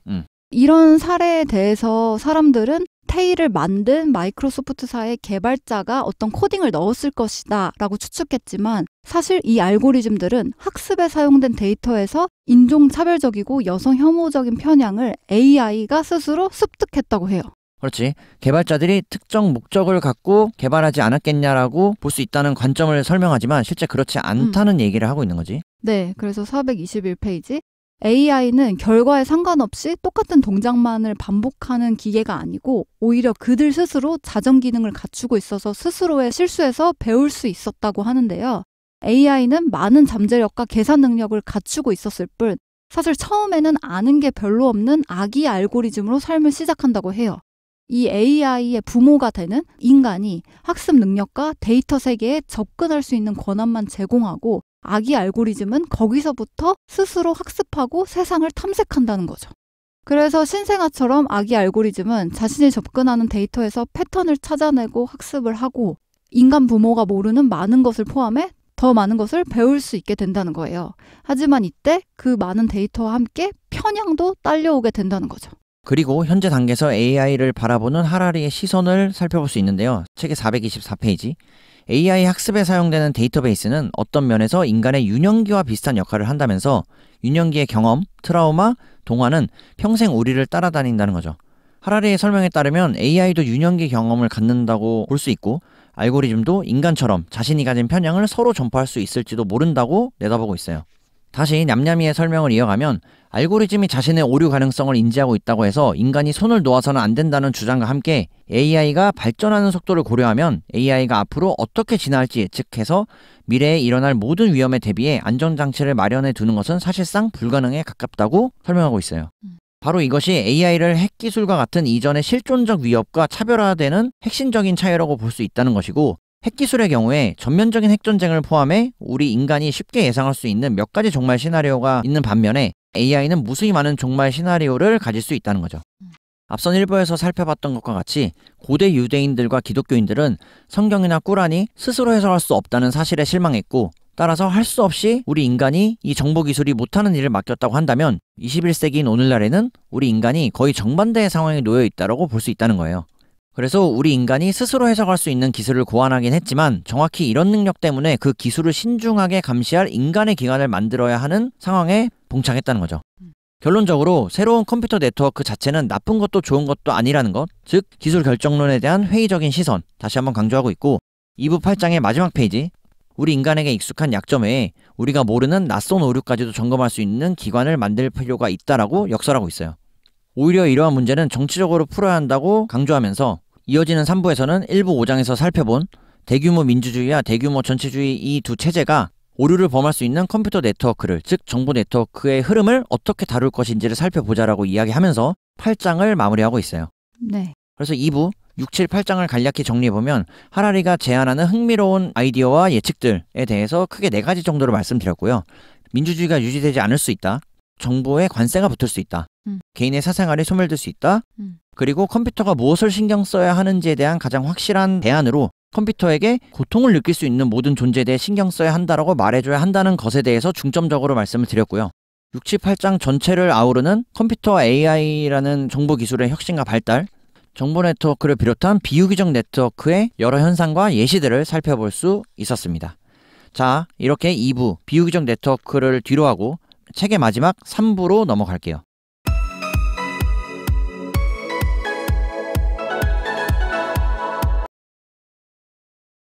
이런 사례에 대해서 사람들은 테이를 만든 마이크로소프트사의 개발자가 어떤 코딩을 넣었을 것이다 라고 추측했지만 사실 이 알고리즘들은 학습에 사용된 데이터에서 인종차별적이고 여성 혐오적인 편향을 AI가 스스로 습득했다고 해요.
그렇지. 개발자들이 특정 목적을 갖고 개발하지 않았겠냐라고 볼 수 있다는 관점을 설명하지만 실제 그렇지 않다는 얘기를 하고 있는 거지.
네. 그래서 421페이지. AI는 결과에 상관없이 똑같은 동작만을 반복하는 기계가 아니고 오히려 그들 스스로 자정 기능을 갖추고 있어서 스스로의 실수에서 배울 수 있었다고 하는데요. AI는 많은 잠재력과 계산 능력을 갖추고 있었을 뿐 사실 처음에는 아는 게 별로 없는 아기 알고리즘으로 삶을 시작한다고 해요. 이 AI의 부모가 되는 인간이 학습 능력과 데이터 세계에 접근할 수 있는 권한만 제공하고 아기 알고리즘은 거기서부터 스스로 학습하고 세상을 탐색한다는 거죠. 그래서 신생아처럼 아기 알고리즘은 자신이 접근하는 데이터에서 패턴을 찾아내고 학습을 하고 인간 부모가 모르는 많은 것을 포함해 더 많은 것을 배울 수 있게 된다는 거예요. 하지만 이때 그 많은 데이터와 함께 편향도 딸려오게 된다는 거죠.
그리고 현재 단계에서 AI를 바라보는 하라리의 시선을 살펴볼 수 있는데요. 책의 424페이지. AI 학습에 사용되는 데이터베이스는 어떤 면에서 인간의 유년기와 비슷한 역할을 한다면서 유년기의 경험, 트라우마, 동화는 평생 우리를 따라다닌다는 거죠. 하라리의 설명에 따르면 AI도 유년기 경험을 갖는다고 볼 수 있고 알고리즘도 인간처럼 자신이 가진 편향을 서로 전파할 수 있을지도 모른다고 내다보고 있어요. 다시 냠냠이의 설명을 이어가면 알고리즘이 자신의 오류 가능성을 인지하고 있다고 해서 인간이 손을 놓아서는 안 된다는 주장과 함께 AI가 발전하는 속도를 고려하면 AI가 앞으로 어떻게 진화할지 예측해서 미래에 일어날 모든 위험에 대비해 안전장치를 마련해 두는 것은 사실상 불가능에 가깝다고 설명하고 있어요. 바로 이것이 AI를 핵기술과 같은 이전의 실존적 위협과 차별화되는 핵심적인 차이라고 볼 수 있다는 것이고, 핵기술의 경우에 전면적인 핵전쟁을 포함해 우리 인간이 쉽게 예상할 수 있는 몇 가지 종말 시나리오가 있는 반면에 AI는 무수히 많은 종말 시나리오를 가질 수 있다는 거죠. 앞선 일부에서 살펴봤던 것과 같이 고대 유대인들과 기독교인들은 성경이나 꾸란이 스스로 해석할 수 없다는 사실에 실망했고, 따라서 할 수 없이 우리 인간이 이 정보기술이 못하는 일을 맡겼다고 한다면 21세기인 오늘날에는 우리 인간이 거의 정반대의 상황에 놓여 있다고 볼 수 있다는 거예요. 그래서 우리 인간이 스스로 해석할 수 있는 기술을 고안하긴 했지만 정확히 이런 능력 때문에 그 기술을 신중하게 감시할 인간의 기관을 만들어야 하는 상황에 봉착했다는 거죠. 결론적으로 새로운 컴퓨터 네트워크 자체는 나쁜 것도 좋은 것도 아니라는 것, 즉 기술 결정론에 대한 회의적인 시선, 다시 한번 강조하고 있고, 2부 8장의 마지막 페이지, 우리 인간에게 익숙한 약점 외에 우리가 모르는 낯선 오류까지도 점검할 수 있는 기관을 만들 필요가 있다라고 역설하고 있어요. 오히려 이러한 문제는 정치적으로 풀어야 한다고 강조하면서 이어지는 3부에서는 1부 5장에서 살펴본 대규모 민주주의와 대규모 전체주의 이 두 체제가 오류를 범할 수 있는 컴퓨터 네트워크를, 즉 정보 네트워크의 흐름을 어떻게 다룰 것인지를 살펴보자라고 이야기하면서 8장을 마무리하고 있어요.
네.
그래서 2부 6, 7, 8장을 간략히 정리해보면 하라리가 제안하는 흥미로운 아이디어와 예측들에 대해서 크게 4가지 정도로 말씀드렸고요. 민주주의가 유지되지 않을 수 있다. 정보에 관세가 붙을 수 있다. 개인의 사생활이 소멸될 수 있다. 그리고 컴퓨터가 무엇을 신경 써야 하는지에 대한 가장 확실한 대안으로 컴퓨터에게 고통을 느낄 수 있는 모든 존재에 대해 신경 써야 한다라고 말해줘야 한다는 것에 대해서 중점적으로 말씀을 드렸고요. 6, 7, 8장 전체를 아우르는 컴퓨터와 AI라는 정보기술의 혁신과 발달, 정보 네트워크를 비롯한 비유기적 네트워크의 여러 현상과 예시들을 살펴볼 수 있었습니다. 자, 이렇게 2부 비유기적 네트워크를 뒤로하고 책의 마지막 3부로 넘어갈게요.